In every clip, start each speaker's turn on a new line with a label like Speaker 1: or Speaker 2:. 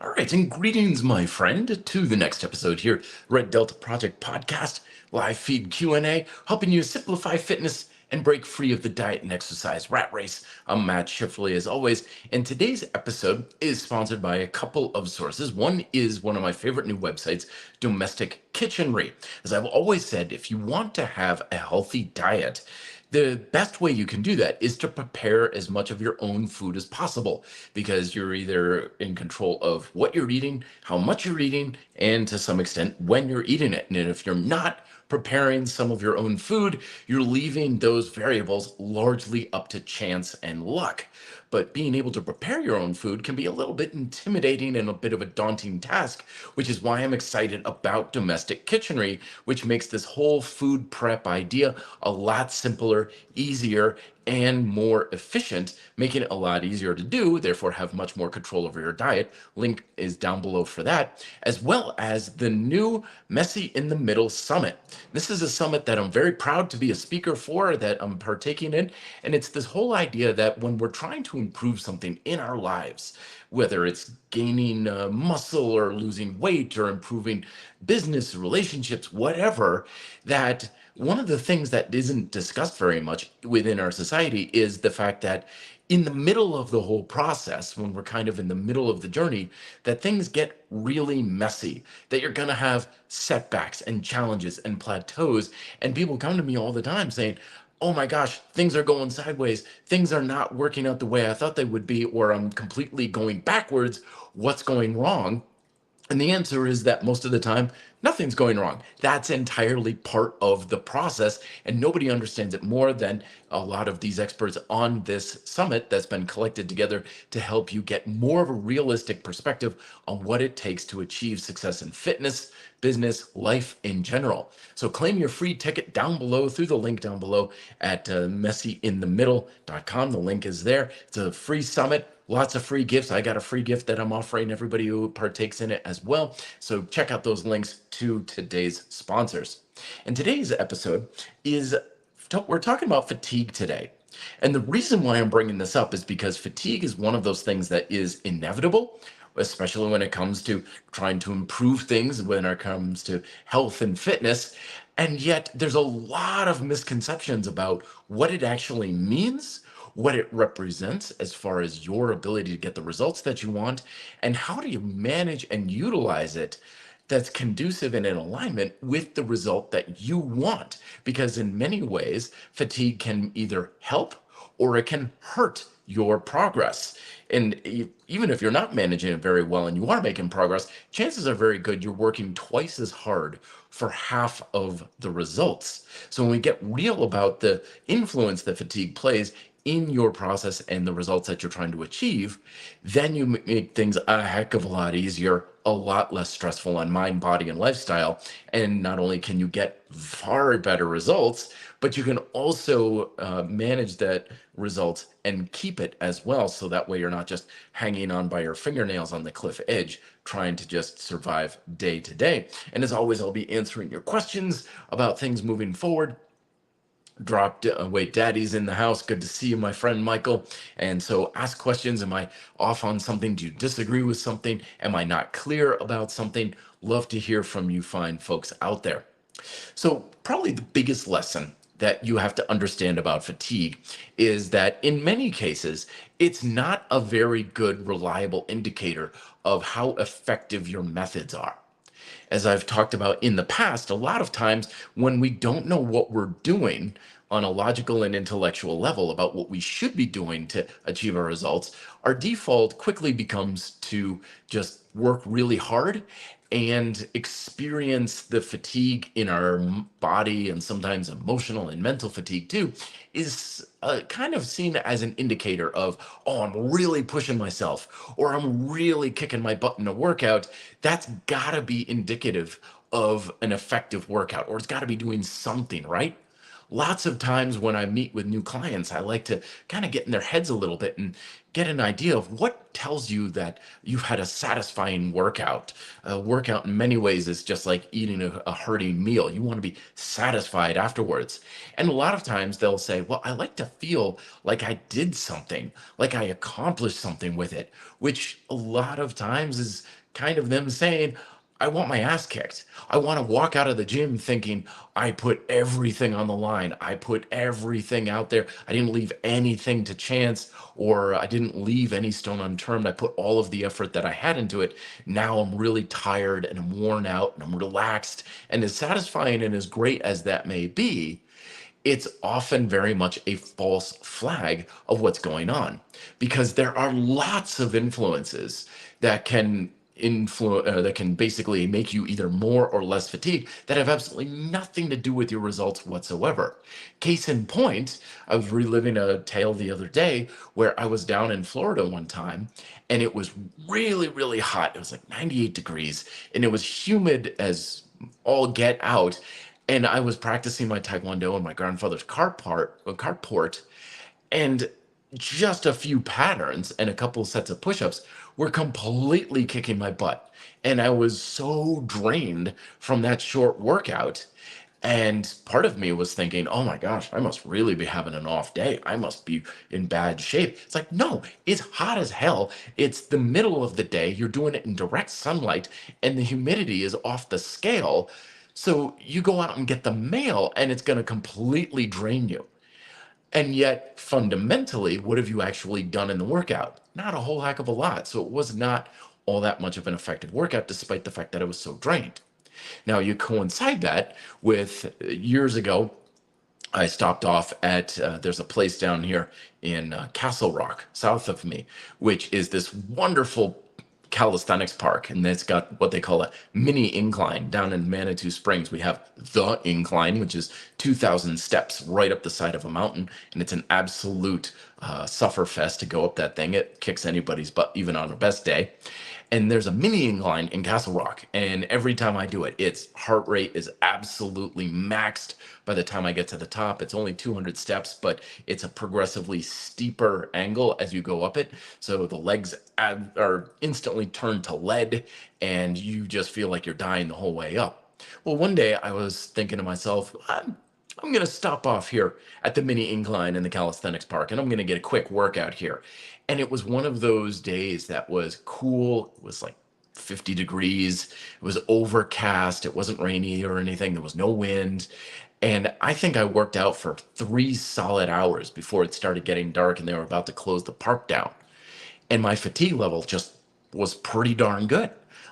Speaker 1: All right, and greetings, my friend, to the next episode here, Red Delta Project Podcast, live feed Q&A, helping you simplify fitness and break free of the diet and exercise rat race. I'm Matt Schifferly, as always, and today's episode is sponsored by a couple of sources. One is one of my favorite new websites, Domestic Kitchenry. As I've always said, if you want to have a healthy diet, the best way you can do that is to prepare as much of your own food as possible, because you're either in control of what you're eating, how much you're eating, and to some extent when you're eating it. And if you're not preparing some of your own food, you're leaving those variables largely up to chance and luck. But being able to prepare your own food can be a little bit intimidating and a bit of a daunting task, which is why I'm excited about Domestic Kitchenry, which makes this whole food prep idea a lot simpler, easier, and more efficient, making it a lot easier to do, therefore have much more control over your diet. Link is down below for that, as well as the new Messy in the Middle Summit. This is a summit that I'm very proud to be a speaker for, that I'm partaking in, and it's this whole idea that when we're trying to improve something in our lives, whether it's gaining muscle or losing weight or improving business relationships, whatever, that one of the things that isn't discussed very much within our society is the fact that in the middle of the whole process, when we're kind of in the middle of the journey, that things get really messy, that you're going to have setbacks and challenges and plateaus. And people come to me all the time saying, oh my gosh, things are going sideways. Things are not working out the way I thought they would be, or I'm completely going backwards. What's going wrong? And the answer is that most of the time, nothing's going wrong. That's entirely part of the process, and nobody understands it more than a lot of these experts on this summit that's been collected together to help you get more of a realistic perspective on what it takes to achieve success in fitness, business, life in general. So claim your free ticket down below through the link down below at messyinthemiddle.com. The link is there. It's a free summit. Lots of free gifts. I got a free gift that I'm offering everybody who partakes in it as well. So check out those links to today's sponsors. And today's episode is, we're talking about fatigue today. And the reason why I'm bringing this up is because fatigue is one of those things that is inevitable, especially when it comes to trying to improve things, when it comes to health and fitness. And yet there's a lot of misconceptions about what it actually means, what it represents as far as your ability to get the results that you want, and how do you manage and utilize it that's conducive and in alignment with the result that you want. Because in many ways, fatigue can either help or it can hurt your progress. And even if you're not managing it very well and you are making progress, chances are very good you're working twice as hard for half of the results. So when we get real about the influence that fatigue plays in your process and the results that you're trying to achieve, then you make things a heck of a lot easier, a lot less stressful on mind, body, and lifestyle. And not only can you get far better results, but you can also manage that result and keep it as well. So that way you're not just hanging on by your fingernails on the cliff edge, trying to just survive day to day. And as always, I'll be answering your questions about things moving forward. Wait, Daddy's in the house. Good to see you, my friend Michael. And so ask questions. Am I off on something? Do you disagree with something? Am I not clear about something? Love to hear from you fine folks out there. So probably the biggest lesson that you have to understand about fatigue is that in many cases, it's not a very good, reliable indicator of how effective your methods are. As I've talked about in the past, a lot of times when we don't know what we're doing on a logical and intellectual level about what we should be doing to achieve our results, our default quickly becomes to just work really hard and experience the fatigue in our body, and sometimes emotional and mental fatigue too, is kind of seen as an indicator of, oh, I'm really pushing myself, or I'm really kicking my butt in a workout. That's gotta be indicative of an effective workout, or it's gotta be doing something, right? lots of times when I meet with new clients, I like to kind of get in their heads a little bit and get an idea of what tells you that you've had a satisfying workout. A workout in many ways is just like eating a hearty meal. You want to be satisfied afterwards. And a lot of times they'll say, well, I like to feel like I did something, like I accomplished something with it, which a lot of times is kind of them saying, I want my ass kicked. I want to walk out of the gym thinking I put everything on the line. I put everything out there. I didn't leave anything to chance, or I didn't leave any stone unturned. I put all of the effort that I had into it. Now I'm really tired and I'm worn out and I'm relaxed. And as satisfying and as great as that may be, it's often very much a false flag of what's going on, because there are lots of influences that can that can basically make you either more or less fatigued that have absolutely nothing to do with your results whatsoever. Case in point, I was reliving a tale the other day where I was down in Florida one time and it was really, really hot. It was like 98 degrees and it was humid as all get out, and I was practicing my taekwondo in my grandfather's carport, and just a few patterns and a couple sets of push-ups were completely kicking my butt. And I was so drained from that short workout. And part of me was thinking, oh my gosh, I must really be having an off day. I must be in bad shape. It's like, no, it's hot as hell. It's the middle of the day. You're doing it in direct sunlight, and the humidity is off the scale. So you go out and get the mail, and it's going to completely drain you. And yet, fundamentally, what have you actually done in the workout? Not a whole heck of a lot. So it was not all that much of an effective workout, despite the fact that I was so drained. Now, you coincide that with years ago, I stopped off at, there's a place down here in Castle Rock, south of me, which is this wonderful calisthenics park, and it's got what they call a mini incline down in Manitou Springs. We have the incline, which is 2,000 steps right up the side of a mountain, and it's an absolute sufferfest to go up that thing. It kicks anybody's butt, even on the best day. And there's a mini incline in Castle Rock, and every time I do it, its heart rate is absolutely maxed. By the time I get to the top, it's only 200 steps, but it's a progressively steeper angle as you go up it. So the legs are instantly turned to lead, and you just feel like you're dying the whole way up. Well, one day I was thinking to myself, I'm going to stop off here at the mini incline in the calisthenics park, and I'm going to get a quick workout here. And it was one of those days that was cool. It was like 50 degrees. It was overcast. It wasn't rainy or anything. There was no wind. And I think I worked out for 3 solid hours before it started getting dark and they were about to close the park down. And my fatigue level just was pretty darn good.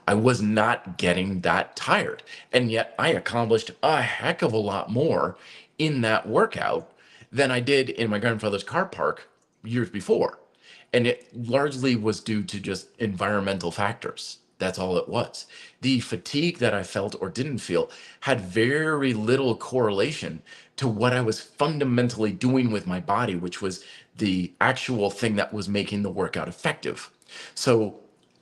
Speaker 1: I was not getting that tired. And yet I accomplished a heck of a lot more in that workout than I did in my grandfather's car park years before. And it largely was due to just environmental factors. That's all it was. The fatigue that I felt or didn't feel had very little correlation to what I was fundamentally doing with my body, which was the actual thing that was making the workout effective. So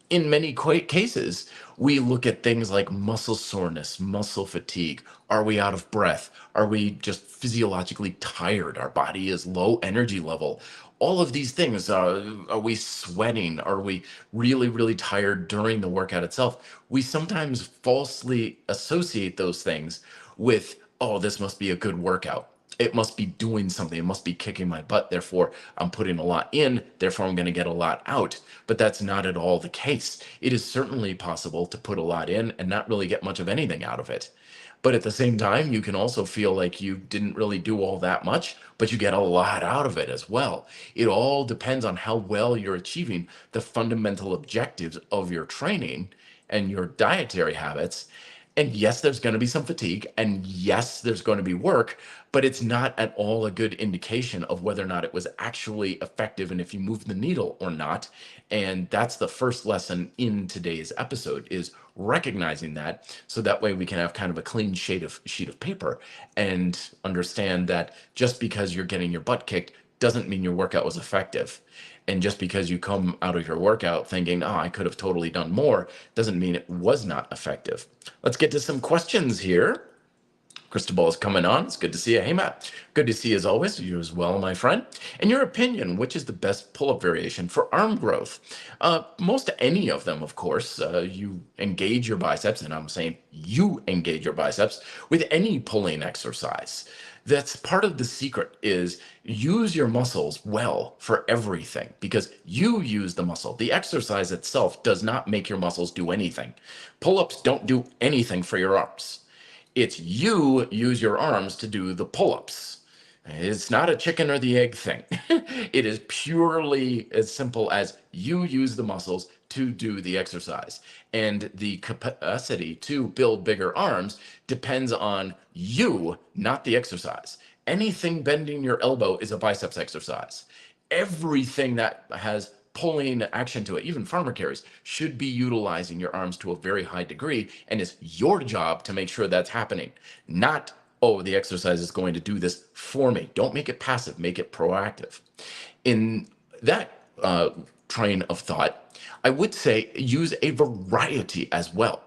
Speaker 1: in many cases, we look at things like muscle soreness, muscle fatigue. Are we out of breath? Are we just physiologically tired? Our body is low energy level. All of these things, are we sweating? Are we really, really tired during the workout itself? We sometimes falsely associate those things with, oh, this must be a good workout. It must be doing something. It must be kicking my butt. Therefore, I'm putting a lot in. Therefore, I'm going to get a lot out. But that's not at all the case. It is certainly possible to put a lot in and not really get much of anything out of it. But at the same time, you can also feel like you didn't really do all that much, but you get a lot out of it as well. It all depends on how well you're achieving the fundamental objectives of your training and your dietary habits. And yes, there's going to be some fatigue, and yes, there's going to be work, but it's not at all a good indication of whether or not it was actually effective and if you moved the needle or not. And that's the first lesson in today's episode, is recognizing that, so that way we can have kind of a clean sheet of paper and understand that just because you're getting your butt kicked doesn't mean your workout was effective. And just because you come out of your workout thinking, oh, I could have totally done more, doesn't mean it was not effective. Let's get to some questions here. Cristobal is coming on. It's good to see you. Hey, Matt. Good to see you as always. You as well, my friend. In your opinion, which is the best pull-up variation for arm growth? Most any of them, of course. You engage your biceps, and I'm saying you engage your biceps with any pulling exercise. That's part of the secret is use your muscles well for everything because you use the muscle. The exercise itself does not make your muscles do anything. Pull-ups don't do anything for your arms. It's you use your arms to do the pull-ups. It's not a chicken or the egg thing. It is purely as simple as you use the muscles to do the exercise. And the capacity to build bigger arms depends on you, not the exercise. Anything bending your elbow is a biceps exercise. Everything that has pulling action to it, even farmer carries, should be utilizing your arms to a very high degree. And it's your job to make sure that's happening, not, oh, the exercise is going to do this for me. Don't make it passive, make it proactive. In that train of thought, I would say use a variety as well.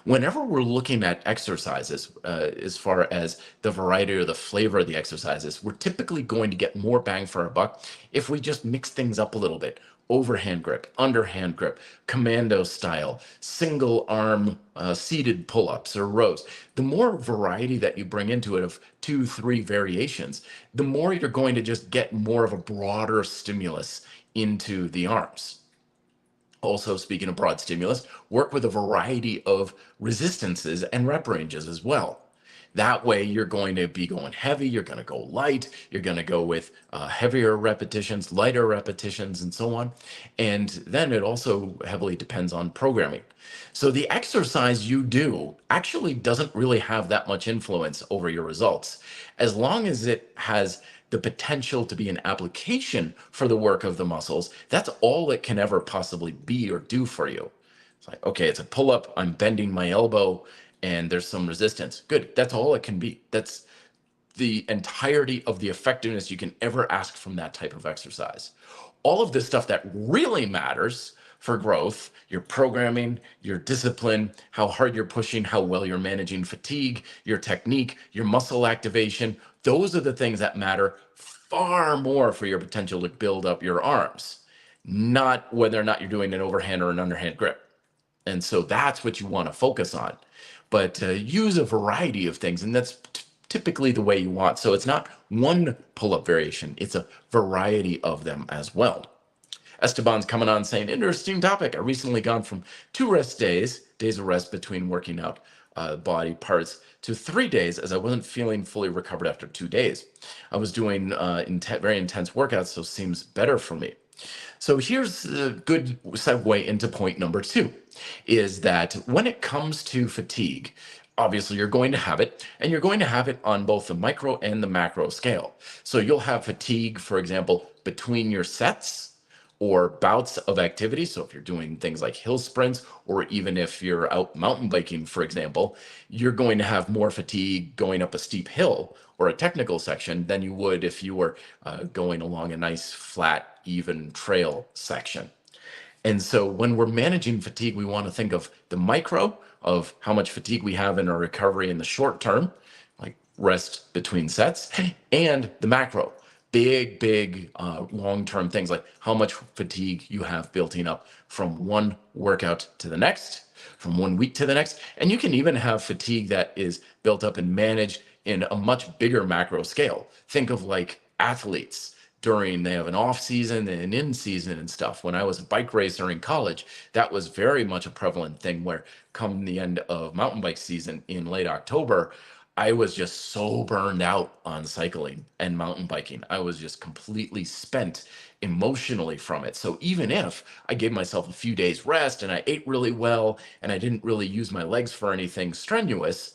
Speaker 1: Whenever we're looking at exercises, as far as the variety or the flavor of the exercises, we're typically going to get more bang for our buck if we just mix things up a little bit. Overhand grip, underhand grip, commando style, single arm seated pull-ups or rows. The more variety that you bring into it of 2, 3 variations, the more you're going to just get more of a broader stimulus into the arms. Also, speaking of broad stimulus, work with a variety of resistances and rep ranges as well. That way, you're going to be going heavy, you're going to go light, you're going to go with heavier repetitions, lighter repetitions, and so on. And then it also heavily depends on programming. So the exercise you do actually doesn't really have that much influence over your results. As long as it has the potential to be an application for the work of the muscles, that's all it can ever possibly be or do for you. It's like, okay, it's a pull-up, I'm bending my elbow, and there's some resistance. Good, that's all it can be. That's the entirety of the effectiveness you can ever ask from that type of exercise. All of this stuff that really matters for growth, your programming, your discipline, how hard you're pushing, how well you're managing fatigue, your technique, your muscle activation, those are the things that matter far more for your potential to build up your arms, not whether or not you're doing an overhand or an underhand grip. And so that's what you want to focus on. But use a variety of things, and that's typically the way you want. So it's not one pull-up variation, it's a variety of them as well. Esteban's coming on saying, interesting topic. I recently gone from 2 rest days of rest between working out body parts, to 3 days as I wasn't feeling fully recovered after 2 days. I was doing very intense workouts, so it seems better for me. So here's a good segue into point number 2, is that when it comes to fatigue, obviously you're going to have it, and you're going to have it on both the micro and the macro scale. So you'll have fatigue, for example, between your sets or bouts of activity. So if you're doing things like hill sprints, or even if you're out mountain biking, for example, you're going to have more fatigue going up a steep hill or a technical section than you would if you were going along a nice, flat, even trail section. And so when we're managing fatigue, we want to think of the micro of how much fatigue we have in our recovery in the short term, like rest between sets, and the macro, big long-term things like how much fatigue you have building up from one workout to the next, from 1 week to the next. And you can even have fatigue that is built up and managed in a much bigger macro scale. Think of like athletes they have an off season and an in season and stuff. When I was a bike racer in college, that was very much a prevalent thing where come the end of mountain bike season in late October, I was just so burned out on cycling and mountain biking. I was just completely spent emotionally from it. So even if I gave myself a few days rest and I ate really well and I didn't really use my legs for anything strenuous,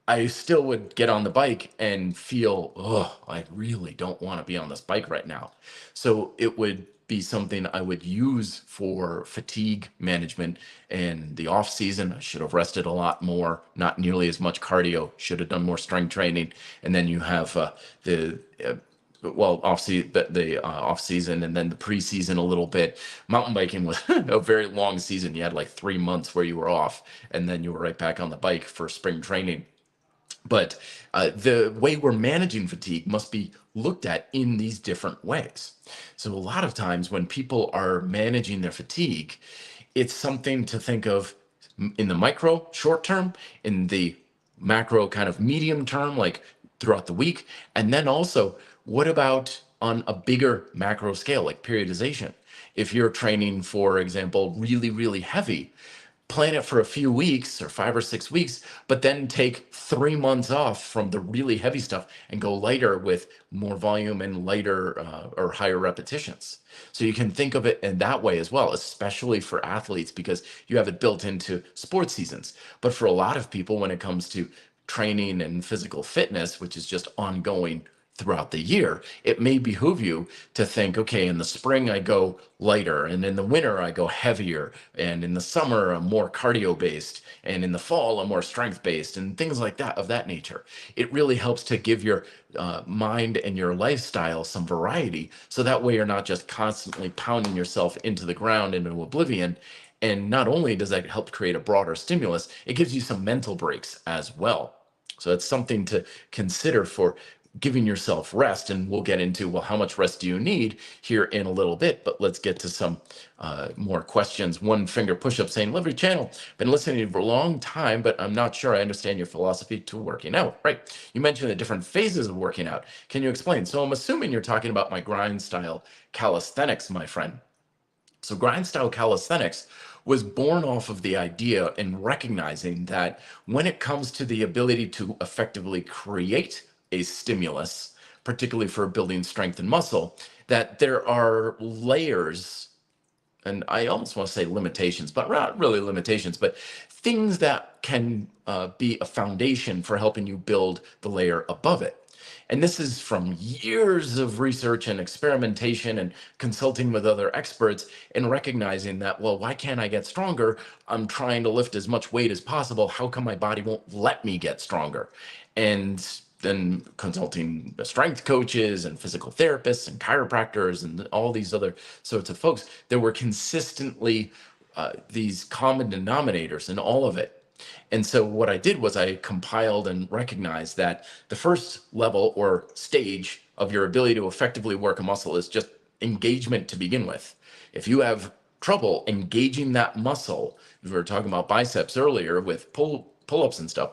Speaker 1: I still would get on the bike and feel, oh, I really don't want to be on this bike right now. So it would be something I would use for fatigue management. And the off season, I should have rested a lot more, not nearly as much cardio, should have done more strength training. And then you have off season and then the preseason a little bit. Mountain biking was a very long season. You had like 3 months where you were off and then you were right back on the bike for spring training. But the way we're managing fatigue must be looked at in these different ways. So a lot of times when people are managing their fatigue, it's something to think of in the micro short term, in the macro kind of medium term, like throughout the week. And then also, what about on a bigger macro scale, like periodization? If you're training, for example, really, really heavy, plan it for a few weeks or 5 or 6 weeks, but then take 3 months off from the really heavy stuff and go lighter with more volume and lighter or higher repetitions. So you can think of it in that way as well, especially for athletes, because you have it built into sports seasons. But for a lot of people, when it comes to training and physical fitness, which is just ongoing throughout the year, it may behoove you to think, okay, in the spring I go lighter, and in the winter I go heavier, and in the summer I'm more cardio based, and in the fall I'm more strength based, and things like that of that nature. It really helps to give your mind and your lifestyle some variety, so that way you're not just constantly pounding yourself into the ground, into oblivion. And not only does that help create a broader stimulus, it gives you some mental breaks as well. So it's something to consider for giving yourself rest. And we'll get into, well, how much rest do you need here in a little bit? But let's get to some more questions. One finger push-up saying, love your channel. Been listening to you for a long time, but I'm not sure I understand your philosophy to working out. Right. You mentioned the different phases of working out. Can you explain? So I'm assuming you're talking about my grind style calisthenics, my friend. So grind style calisthenics was born off of the idea and recognizing that when it comes to the ability to effectively create a stimulus, particularly for building strength and muscle, that there are layers, and I almost want to say limitations, but not really limitations, but things that can be a foundation for helping you build the layer above it. And this is from years of research and experimentation and consulting with other experts and recognizing that, well, why can't I get stronger? I'm trying to lift as much weight as possible. How come my body won't let me get stronger? And then consulting strength coaches and physical therapists and chiropractors and all these other sorts of folks, there were consistently these common denominators in all of it. And so what I did was I compiled and recognized that the first level or stage of your ability to effectively work a muscle is just engagement to begin with. If you have trouble engaging that muscle, we were talking about biceps earlier with pull-ups and stuff,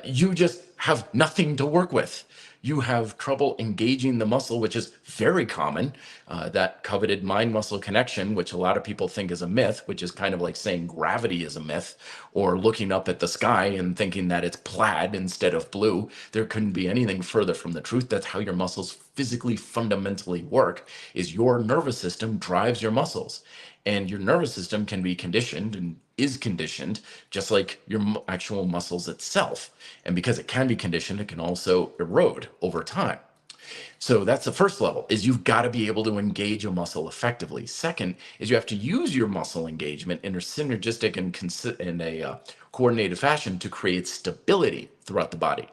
Speaker 1: you just have nothing to work with. You have trouble engaging the muscle, which is very common, that coveted mind-muscle connection, which a lot of people think is a myth, which is kind of like saying gravity is a myth, or looking up at the sky and thinking that it's plaid instead of blue. There couldn't be anything further from the truth. That's how your muscles physically fundamentally work, is your nervous system drives your muscles. And your nervous system can be conditioned and is conditioned just like your actual muscles itself. And because it can be conditioned, it can also erode over time. So that's the first level, is you've got to be able to engage a muscle effectively. Second is you have to use your muscle engagement in a synergistic and in a coordinated fashion to create stability throughout the body,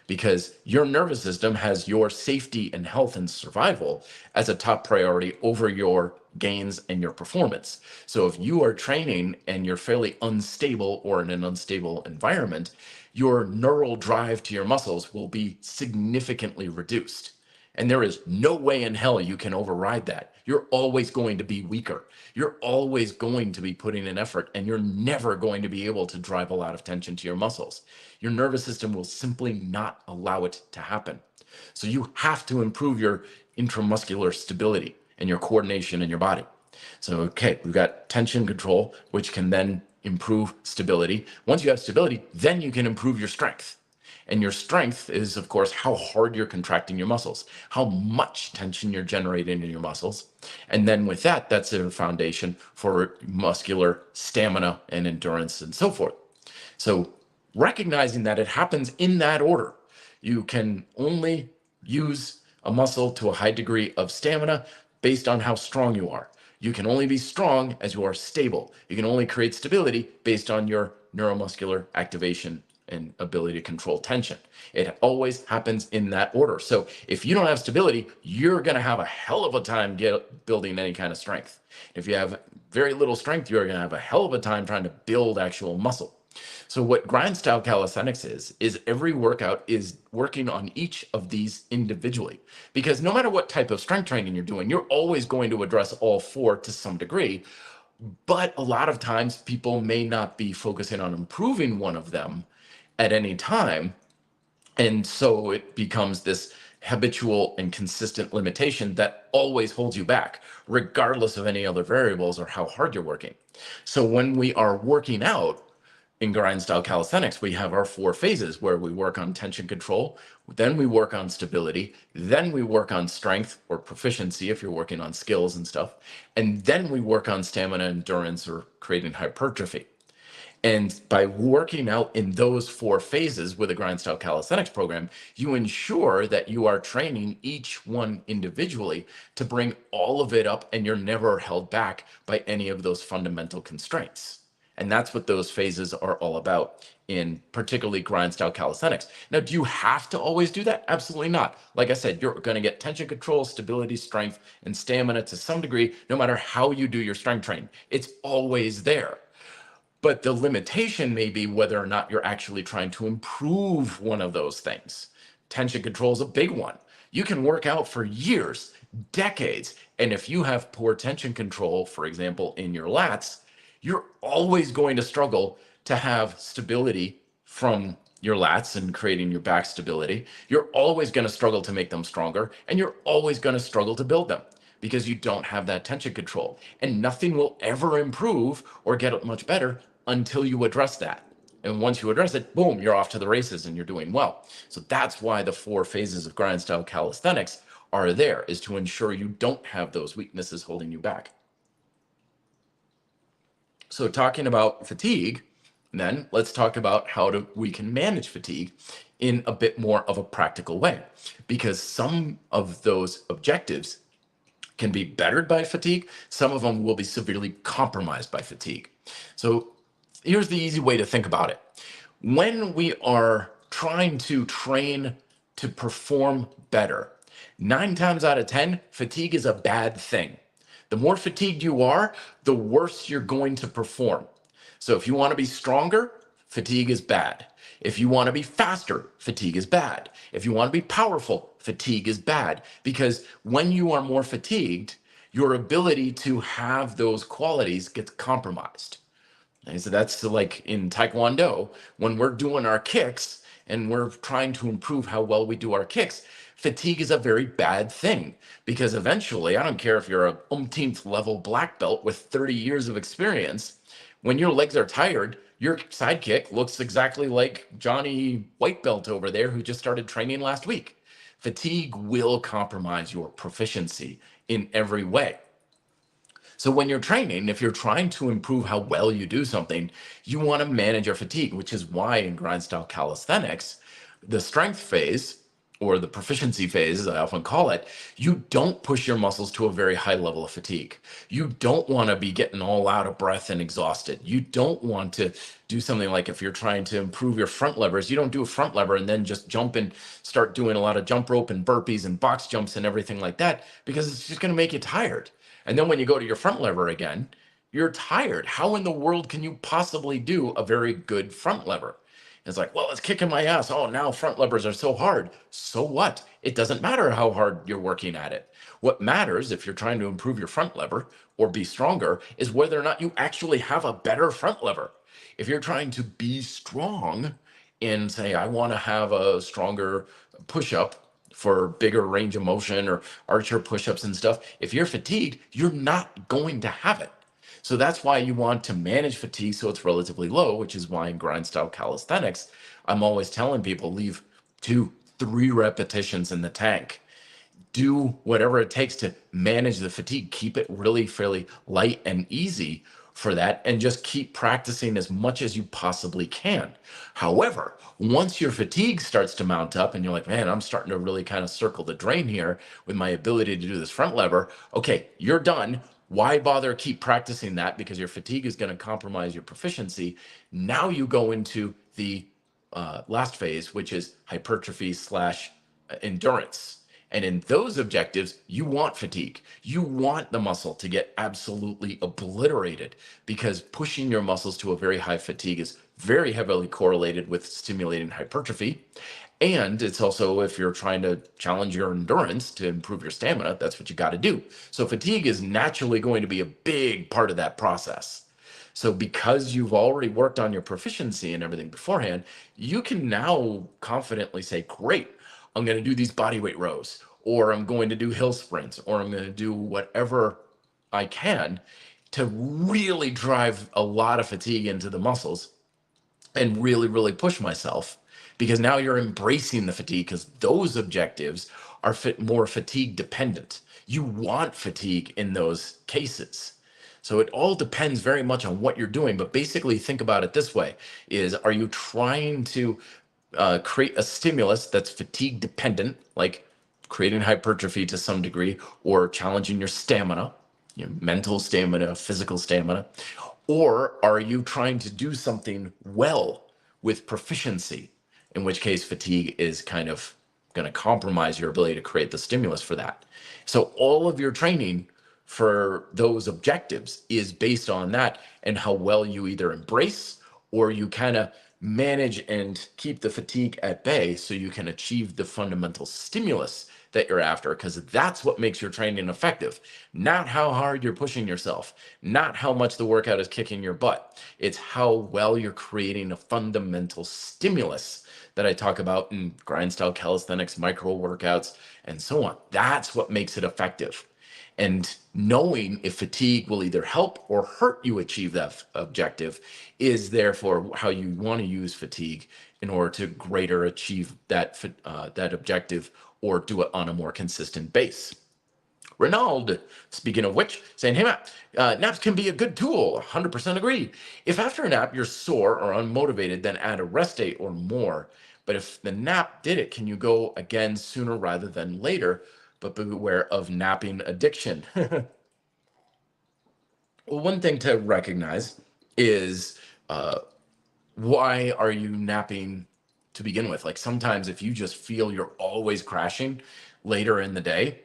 Speaker 1: because your nervous system has your safety and health and survival as a top priority over your gains and your performance. So if you are training and you're fairly unstable or in an unstable environment, your neural drive to your muscles will be significantly reduced. And there is no way in hell you can override that. You're always going to be weaker. You're always going to be putting in effort, and you're never going to be able to drive a lot of tension to your muscles. Your nervous system will simply not allow it to happen. So you have to improve your intramuscular stability and your coordination in your body. So, okay, we've got tension control, which can then improve stability. Once you have stability, then you can improve your strength. And your strength is, of course, how hard you're contracting your muscles, how much tension you're generating in your muscles. And then with that, that's a foundation for muscular stamina and endurance and so forth. So recognizing that it happens in that order, you can only use a muscle to a high degree of stamina based on how strong you are. You can only be strong as you are stable. You can only create stability based on your neuromuscular activation and ability to control tension. It always happens in that order. So if you don't have stability, you're going to have a hell of a time building any kind of strength. If you have very little strength, you're going to have a hell of a time trying to build actual muscle. So what grind style calisthenics is every workout is working on each of these individually. Because no matter what type of strength training you're doing, you're always going to address all four to some degree. But a lot of times people may not be focusing on improving one of them at any time. And so it becomes this habitual and consistent limitation that always holds you back, regardless of any other variables or how hard you're working. So when we are working out in grind style calisthenics, we have our four phases where we work on tension control, then we work on stability, then we work on strength or proficiency if you're working on skills and stuff, and then we work on stamina, endurance, or creating hypertrophy. And by working out in those four phases with a grind style calisthenics program, you ensure that you are training each one individually to bring all of it up, and you're never held back by any of those fundamental constraints. And that's what those phases are all about in particularly grind style calisthenics. Now, do you have to always do that? Absolutely not. Like I said, you're going to get tension control, stability, strength, and stamina to some degree, no matter how you do your strength training. It's always there. But the limitation may be whether or not you're actually trying to improve one of those things. Tension control is a big one. You can work out for years, decades, and if you have poor tension control, for example, in your lats, you're always going to struggle to have stability from your lats and creating your back stability. You're always going to struggle to make them stronger, and you're always going to struggle to build them because you don't have that tension control. And nothing will ever improve or get much better until you address that. And once you address it, boom, you're off to the races and you're doing well. So that's why the four phases of grind style calisthenics are there, is to ensure you don't have those weaknesses holding you back. So talking about fatigue, then let's talk about how we can manage fatigue in a bit more of a practical way, because some of those objectives can be bettered by fatigue. Some of them will be severely compromised by fatigue. So here's the easy way to think about it. When we are trying to train to perform better, 9 times out of 10, fatigue is a bad thing. The more fatigued you are, the worse you're going to perform. So if you want to be stronger, fatigue is bad. If you want to be faster, fatigue is bad. If you want to be powerful, fatigue is bad. Because when you are more fatigued, your ability to have those qualities gets compromised. And so that's like in Taekwondo, when we're doing our kicks and we're trying to improve how well we do our kicks, fatigue is a very bad thing, because eventually, I don't care if you're a umpteenth level black belt with 30 years of experience, when your legs are tired, your sidekick looks exactly like Johnny White Belt over there who just started training last week. Fatigue will compromise your proficiency in every way. So when you're training, if you're trying to improve how well you do something, you want to manage your fatigue, which is why in grind style calisthenics, the strength phase, or the proficiency phase, as I often call it, you don't push your muscles to a very high level of fatigue. You don't want to be getting all out of breath and exhausted. You don't want to do something like, if you're trying to improve your front levers, you don't do a front lever and then just jump and start doing a lot of jump rope and burpees and box jumps and everything like that, because it's just going to make you tired. And then when you go to your front lever again, you're tired. How in the world can you possibly do a very good front lever? It's like, well, it's kicking my ass. Oh, now front levers are so hard. So what? It doesn't matter how hard you're working at it. What matters, if you're trying to improve your front lever or be stronger, is whether or not you actually have a better front lever. If you're trying to be strong and say, I want to have a stronger push-up for bigger range of motion or archer push-ups and stuff, if you're fatigued, you're not going to have it. So that's why you want to manage fatigue so it's relatively low, which is why in grind style calisthenics, I'm always telling people, leave 2-3 repetitions in the tank. Do whatever it takes to manage the fatigue. Keep it really fairly light and easy for that, and just keep practicing as much as you possibly can. However, once your fatigue starts to mount up and you're like, man, I'm starting to really kind of circle the drain here with my ability to do this front lever, okay, you're done. Why bother keep practicing that? Because your fatigue is going to compromise your proficiency. Now you go into the last phase, which is hypertrophy / endurance. And in those objectives, you want fatigue. You want the muscle to get absolutely obliterated, because pushing your muscles to a very high fatigue is very heavily correlated with stimulating hypertrophy. And it's also, if you're trying to challenge your endurance to improve your stamina, that's what you got to do. So fatigue is naturally going to be a big part of that process. So because you've already worked on your proficiency and everything beforehand, you can now confidently say, great, I'm going to do these body weight rows, or I'm going to do hill sprints, or I'm going to do whatever I can to really drive a lot of fatigue into the muscles and really, really push myself. Because now you're embracing the fatigue, because those objectives are more fatigue dependent. You want fatigue in those cases. So it all depends very much on what you're doing. But basically, think about it this way: are you trying to create a stimulus that's fatigue dependent, like creating hypertrophy to some degree, or challenging your stamina, mental stamina, physical stamina? Or are you trying to do something well with proficiency, in which case fatigue is kind of going to compromise your ability to create the stimulus for that? So all of your training for those objectives is based on that, and how well you either embrace or you kind of manage and keep the fatigue at bay so you can achieve the fundamental stimulus that you're after, because that's what makes your training effective. Not how hard you're pushing yourself, not how much the workout is kicking your butt. It's how well you're creating a fundamental stimulus that I talk about in grind style calisthenics, micro workouts, and so on. That's what makes it effective. And knowing if fatigue will either help or hurt you achieve that objective is therefore how you want to use fatigue in order to greater achieve that objective, or do it on a more consistent base. Ronald, speaking of which, saying, hey, Matt, naps can be a good tool. 100% agree. If after a nap you're sore or unmotivated, then add a rest day or more. But if the nap did it, can you go again sooner rather than later? But beware of napping addiction. Well, one thing to recognize is why are you napping to begin with? Like, sometimes if you just feel you're always crashing later in the day,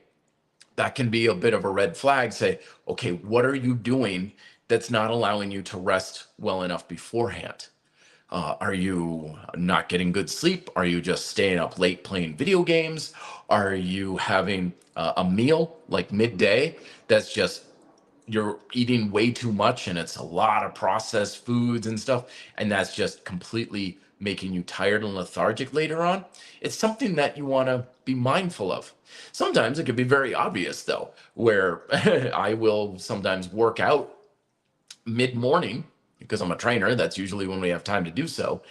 Speaker 1: that can be a bit of a red flag. Say, okay, what are you doing that's not allowing you to rest well enough beforehand? Are you not getting good sleep? Are you just staying up late playing video games? Are you having a meal like midday that's just, you're eating way too much and it's a lot of processed foods and stuff, and that's just completely making you tired and lethargic later on? It's something that you want to be mindful of. Sometimes it can be very obvious, though, where I will sometimes work out mid-morning because I'm a trainer. That's usually when we have time to do so.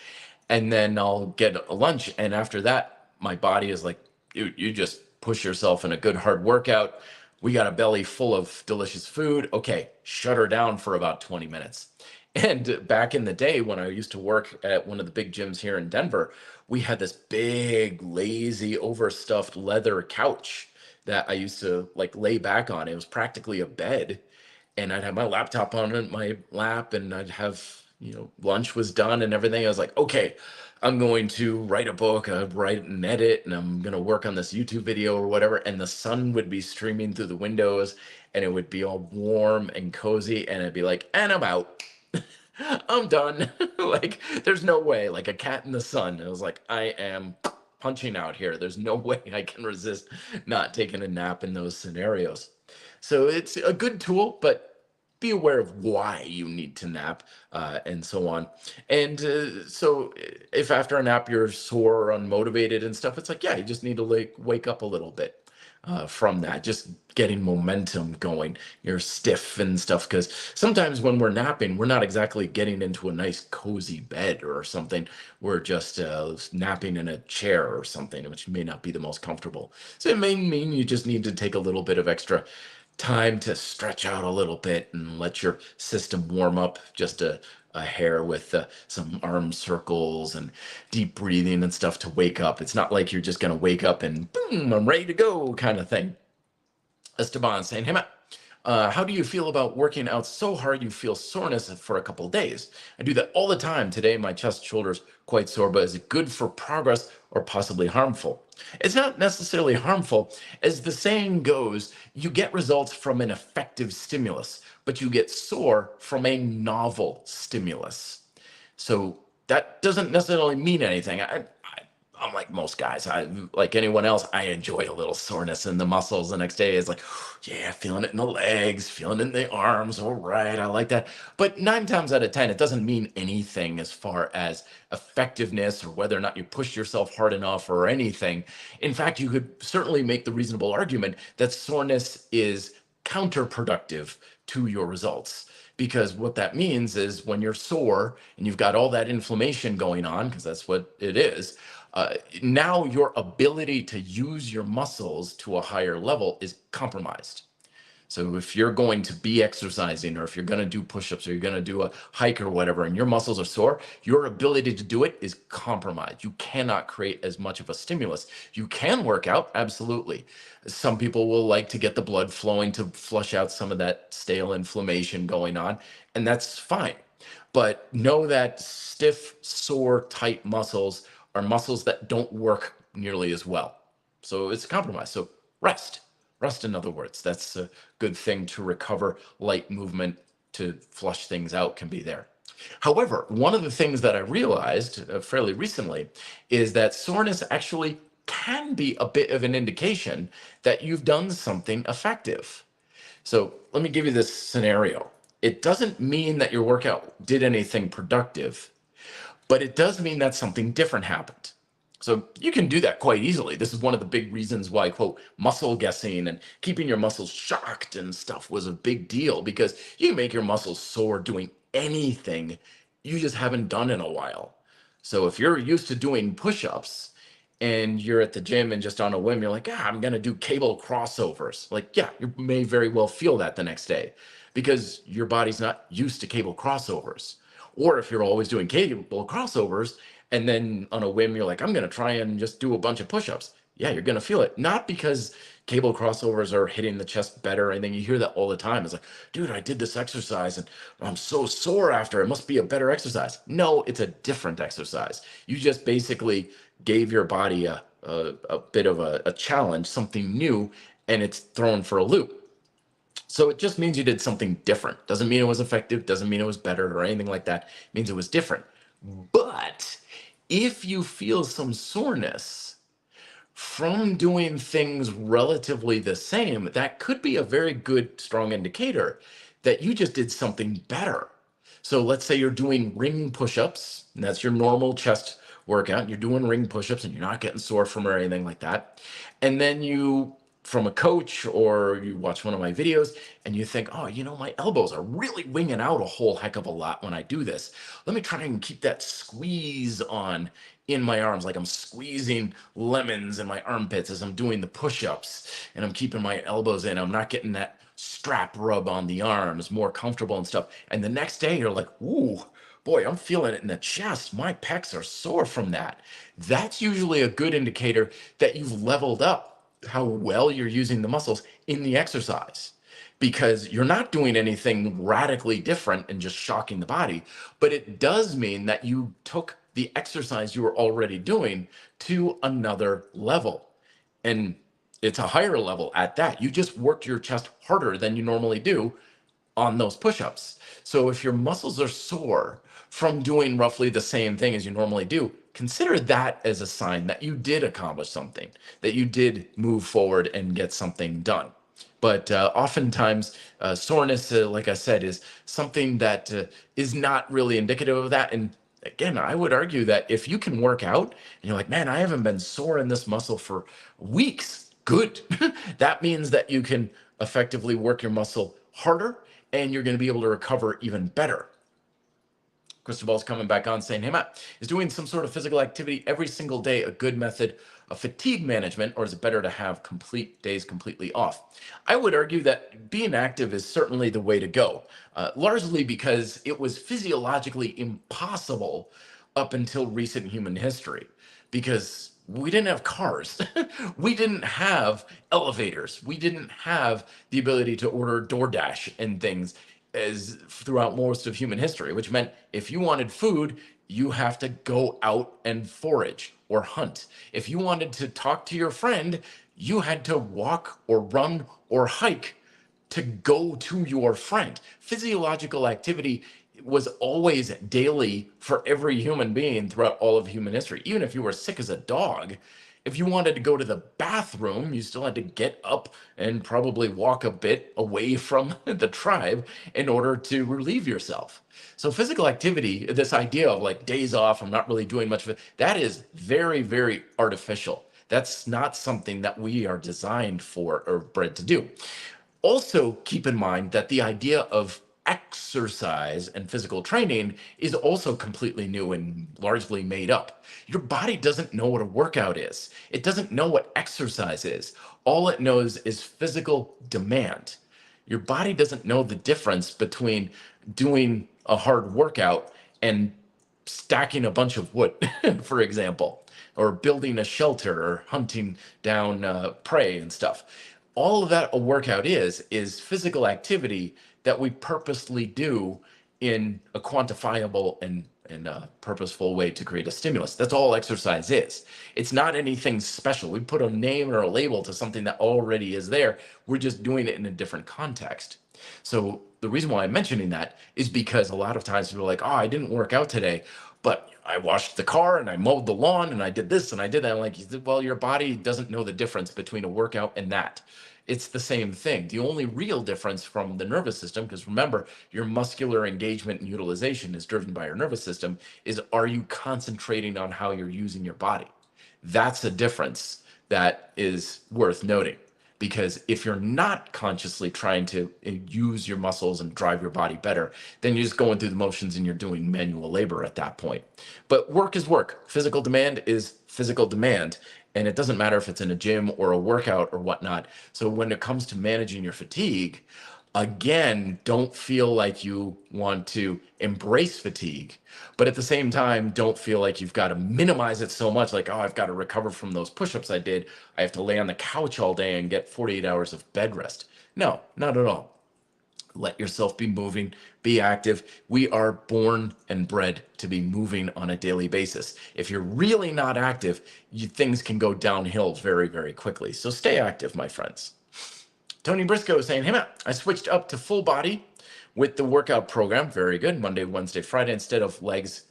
Speaker 1: And then I'll get a lunch. And after that, my body is like, you just push yourself in a good hard workout. We got a belly full of delicious food. Okay, shut her down for about 20 minutes. And back in the day when I used to work at one of the big gyms here in Denver, we had this big, lazy, overstuffed leather couch that I used to like lay back on. It was practically a bed. And I'd have my laptop on my lap, and I'd have, lunch was done and everything. I was like, okay, I'm going to write a book, write and edit, and I'm going to work on this YouTube video or whatever. And the sun would be streaming through the windows, and it would be all warm and cozy. And I'd be like, and I'm out. I'm done. Like, there's no way, like a cat in the sun. I was like, I am punching out here. There's no way I can resist not taking a nap in those scenarios. So it's a good tool, but be aware of why you need to nap, and so on. And so if after a nap you're sore or unmotivated and stuff, it's like, yeah, you just need to like wake up a little bit from that, just getting momentum going. You're stiff and stuff, because sometimes when we're napping, we're not exactly getting into a nice cozy bed or something. We're just napping in a chair or something, which may not be the most comfortable. So it may mean you just need to take a little bit of extra time to stretch out a little bit and let your system warm up just a hair with some arm circles and deep breathing and stuff to wake up. It's not like you're just going to wake up and boom, I'm ready to go kind of thing. Esteban saying, hey, Matt, How do you feel about working out so hard you feel soreness for a couple of days? I do that all the time. Today, my chest, shoulders quite sore, but is it good for progress or possibly harmful? It's not necessarily harmful. As the saying goes, you get results from an effective stimulus, but you get sore from a novel stimulus. So that doesn't necessarily mean anything. I'm like most guys. Like anyone else, I enjoy a little soreness in the muscles the next day. It's like, yeah, feeling it in the legs, feeling it in the arms. All right, I like that. But 9 times out of 10, it doesn't mean anything as far as effectiveness or whether or not you push yourself hard enough or anything. In fact, you could certainly make the reasonable argument that soreness is counterproductive to your results. Because what that means is when you're sore and you've got all that inflammation going on, because that's what it is, now your ability to use your muscles to a higher level is compromised. So if you're going to be exercising, or if you're going to do push-ups, or you're going to do a hike or whatever, and your muscles are sore, your ability to do it is compromised. You cannot create as much of a stimulus. You can work out, absolutely. Some people will like to get the blood flowing to flush out some of that stale inflammation going on, and that's fine. But know that stiff, sore, tight muscles are muscles that don't work nearly as well. So it's a compromise. So rest. Rest, in other words. That's a good thing to recover. Light movement to flush things out can be there. However, one of the things that I realized fairly recently is that soreness actually can be a bit of an indication that you've done something effective. So let me give you this scenario. It doesn't mean that your workout did anything productive, but it does mean that something different happened. So you can do that quite easily. This is one of the big reasons why, quote, muscle guessing and keeping your muscles shocked and stuff was a big deal, because you can make your muscles sore doing anything you just haven't done in a while. So if you're used to doing push-ups and you're at the gym and just on a whim, you're like, I'm going to do cable crossovers. Like, yeah, you may very well feel that the next day because your body's not used to cable crossovers. Or if you're always doing cable crossovers and then on a whim, you're like, I'm going to try and just do a bunch of push-ups. Yeah, you're going to feel it. Not because cable crossovers are hitting the chest better. And then you hear that all the time. It's like, dude, I did this exercise and I'm so sore after. It must be a better exercise. No, it's a different exercise. You just basically gave your body a bit of a challenge, something new, and it's thrown for a loop. So it just means you did something different. Doesn't mean it was effective, doesn't mean it was better or anything like that. It means it was different. But if you feel some soreness from doing things relatively the same, that could be a very good, strong indicator that you just did something better. So let's say you're doing ring push-ups, and that's your normal chest workout. You're doing ring push-ups and you're not getting sore from or anything like that. And then you, from a coach, or you watch one of my videos and you think, oh, my elbows are really winging out a whole heck of a lot when I do this. Let me try and keep that squeeze on in my arms, like I'm squeezing lemons in my armpits as I'm doing the push-ups, and I'm keeping my elbows in. I'm not getting that strap rub on the arms, more comfortable and stuff. And the next day you're like, ooh, boy, I'm feeling it in the chest. My pecs are sore from that. That's usually a good indicator that you've leveled up how well you're using the muscles in the exercise, because you're not doing anything radically different and just shocking the body, but it does mean that you took the exercise you were already doing to another level. And it's a higher level at that. You just worked your chest harder than you normally do on those push-ups. So if your muscles are sore from doing roughly the same thing as you normally do, consider that as a sign that you did accomplish something, that you did move forward and get something done. But oftentimes, soreness, like I said, is something that is not really indicative of that. And again, I would argue that if you can work out and you're like, man, I haven't been sore in this muscle for weeks, good. That means that you can effectively work your muscle harder and you're going to be able to recover even better. Cristobal's coming back on saying, hey, Matt, is doing some sort of physical activity every single day a good method of fatigue management, or is it better to have complete days completely off? I would argue that being active is certainly the way to go, largely because it was physiologically impossible up until recent human history. Because we didn't have cars. We didn't have elevators. We didn't have the ability to order DoorDash and things as throughout most of human history, which meant if you wanted food, you have to go out and forage or hunt. If you wanted to talk to your friend, you had to walk or run or hike to go to your friend. Physiological activity was always daily for every human being throughout all of human history. Even if you were sick as a dog, if you wanted to go to the bathroom, you still had to get up and probably walk a bit away from the tribe in order to relieve yourself. So physical activity, this idea of like days off, I'm not really doing much of it, that is very, very artificial. That's not something that we are designed for or bred to do. Also, keep in mind that the idea of exercise and physical training is also completely new and largely made up. Your body doesn't know what a workout is, it doesn't know what exercise is. All it knows is physical demand. Your body doesn't know the difference between doing a hard workout and stacking a bunch of wood, for example, or building a shelter or hunting down prey and stuff. All of that a workout is physical activity that we purposely do in a quantifiable and purposeful way to create a stimulus. That's all exercise is. It's not anything special. We put a name or a label to something that already is there. We're just doing it in a different context. So the reason why I'm mentioning that is because a lot of times people are like, oh, I didn't work out today, but I washed the car and I mowed the lawn and I did this and I did that. I'm like, well, your body doesn't know the difference between a workout and that. It's the same thing. The only real difference from the nervous system, because remember, your muscular engagement and utilization is driven by your nervous system, is are you concentrating on how you're using your body? That's a difference that is worth noting. Because if you're not consciously trying to use your muscles and drive your body better, then you're just going through the motions and you're doing manual labor at that point. But work is work. Physical demand is physical demand. And it doesn't matter if it's in a gym or a workout or whatnot. So when it comes to managing your fatigue, again, don't feel like you want to embrace fatigue, but at the same time, don't feel like you've got to minimize it so much like, oh, I've got to recover from those push-ups I did. I have to lay on the couch all day and get 48 hours of bed rest. No, not at all. Let yourself be moving, be active. We are born and bred to be moving on a daily basis. If you're really not active, things can go downhill very, very quickly. So stay active, my friends. Tony Briscoe is saying, hey, Matt, I switched up to full body with the workout program. Very good. Monday, Wednesday, Friday, instead of legs,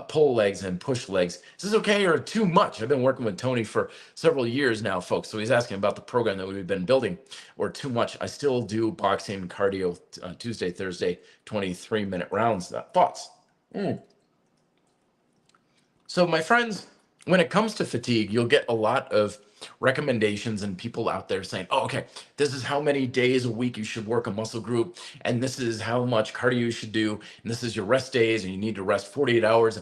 Speaker 1: pull legs and push legs. Is this okay or too much? I've been working with Tony for several years now, folks. So he's asking about the program that we've been building or too much. I still do boxing cardio Tuesday, Thursday, 23-minute rounds. Thoughts? So my friends, when it comes to fatigue, you'll get a lot of recommendations and people out there saying, oh, okay, this is how many days a week you should work a muscle group, and this is how much cardio you should do, and this is your rest days, and you need to rest 48 hours.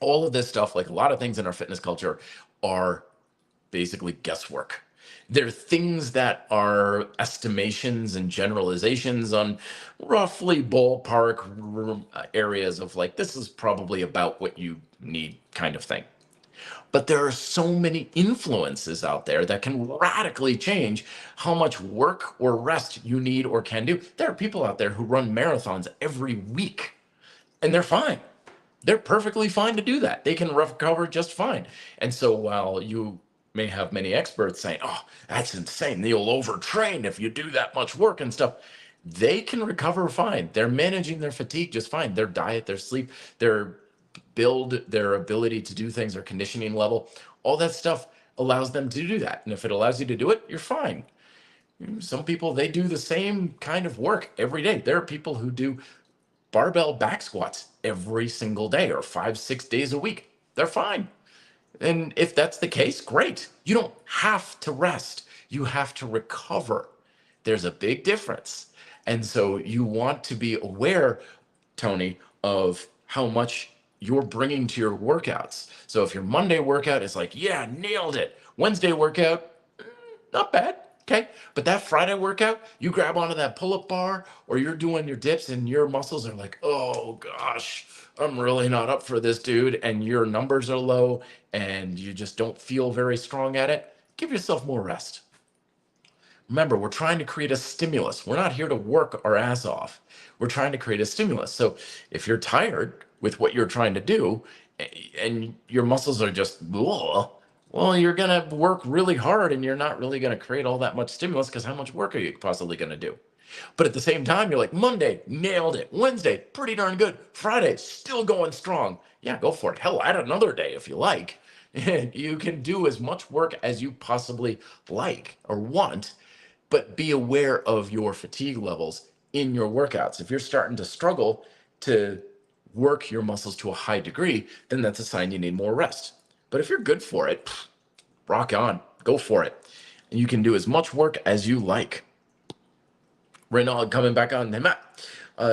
Speaker 1: All of this stuff, like a lot of things in our fitness culture, are basically guesswork. They're things that are estimations and generalizations on roughly ballpark areas of like, this is probably about what you need kind of thing. But there are so many influences out there that can radically change how much work or rest you need or can do. There are people out there who run marathons every week, and they're fine. They're perfectly fine to do that. They can recover just fine. And so while you may have many experts saying, oh, that's insane, you'll overtrain if you do that much work and stuff, they can recover fine. They're managing their fatigue just fine. Their diet, their sleep, their build, their ability to do things, their conditioning level, all that stuff allows them to do that. And if it allows you to do it, you're fine. Some people, they do the same kind of work every day. There are people who do barbell back squats every single day or 5-6 days a week. They're fine. And if that's the case, great. You don't have to rest. You have to recover. There's a big difference. And so you want to be aware, Tony, of how much you're bringing to your workouts. So if your Monday workout is like, yeah, nailed it. Wednesday workout, not bad. Okay. But that Friday workout, you grab onto that pull-up bar or you're doing your dips and your muscles are like, oh gosh, I'm really not up for this, dude. And your numbers are low and you just don't feel very strong at it. Give yourself more rest. Remember, we're trying to create a stimulus. We're not here to work our ass off. We're trying to create a stimulus. So if you're tired with what you're trying to do and your muscles are just, ugh, well, you're going to work really hard and you're not really going to create all that much stimulus because how much work are you possibly going to do? But at the same time, you're like, Monday, nailed it. Wednesday, pretty darn good. Friday, still going strong. Yeah, go for it. Hell, add another day if you like. And you can do as much work as you possibly like or want, but be aware of your fatigue levels in your workouts. If you're starting to struggle to work your muscles to a high degree, then that's a sign you need more rest. But if you're good for it, rock on, go for it. And you can do as much work as you like. Renaud coming back on the mat.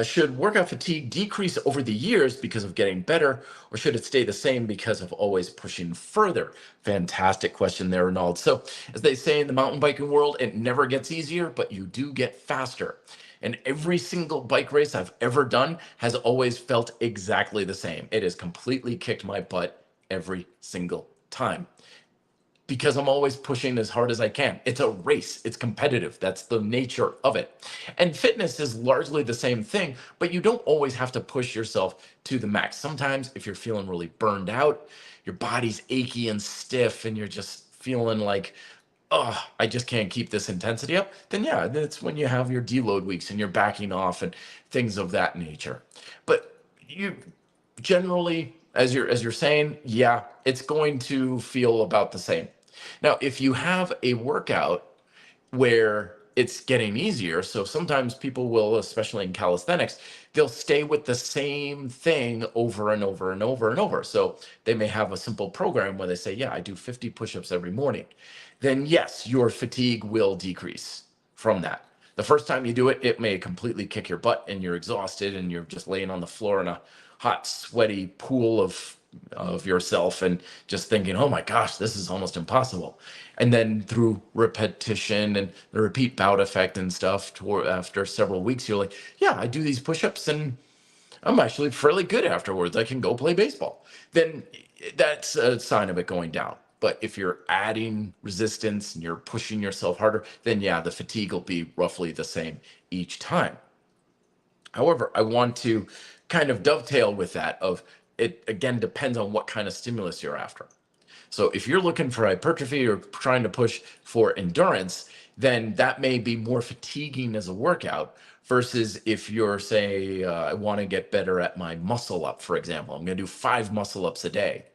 Speaker 1: Should workout fatigue decrease over the years because of getting better, or should it stay the same because of always pushing further? Fantastic question there, Renaud. So, as they say in the mountain biking world, it never gets easier, but you do get faster. And every single bike race I've ever done has always felt exactly the same. It has completely kicked my butt every single time, because I'm always pushing as hard as I can. It's a race, it's competitive. That's the nature of it. And fitness is largely the same thing, but you don't always have to push yourself to the max. Sometimes if you're feeling really burned out, your body's achy and stiff, and you're just feeling like, oh, I just can't keep this intensity up, then yeah, that's when you have your deload weeks and you're backing off and things of that nature. But you generally, as you're saying, yeah, it's going to feel about the same. Now, if you have a workout where it's getting easier, so sometimes people will, especially in calisthenics, they'll stay with the same thing over and over and over and over. So they may have a simple program where they say, yeah, I do 50 push-ups every morning. Then yes, your fatigue will decrease from that. The first time you do it, it may completely kick your butt and you're exhausted and you're just laying on the floor in a hot, sweaty pool of yourself and just thinking, oh my gosh, this is almost impossible. And then through repetition and the repeat bout effect and stuff, after several weeks, you're like, yeah, I do these push-ups and I'm actually fairly good afterwards. I can go play baseball. Then that's a sign of it going down. But if you're adding resistance and you're pushing yourself harder, then yeah, the fatigue will be roughly the same each time. However, I want to kind of dovetail with that of it again depends on what kind of stimulus you're after. So if you're looking for hypertrophy or trying to push for endurance, then that may be more fatiguing as a workout versus if you're say, I want to get better at my muscle up, for example, I'm going to do 5 muscle ups a day.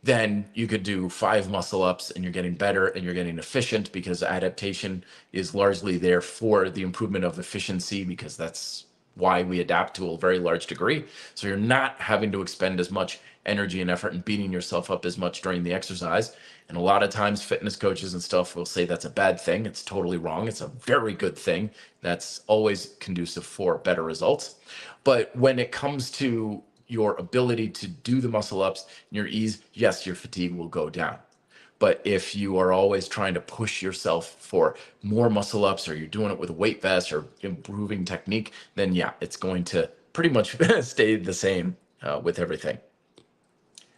Speaker 1: Then you could do 5 muscle ups and you're getting better and you're getting efficient because adaptation is largely there for the improvement of efficiency, because that's why we adapt to a very large degree. So you're not having to expend as much energy and effort and beating yourself up as much during the exercise. And a lot of times fitness coaches and stuff will say that's a bad thing. It's totally wrong. It's a very good thing. That's always conducive for better results. But when it comes to your ability to do the muscle ups and your ease, yes, your fatigue will go down. But if you are always trying to push yourself for more muscle ups, or you're doing it with a weight vest or improving technique, then yeah, it's going to pretty much stay the same with everything.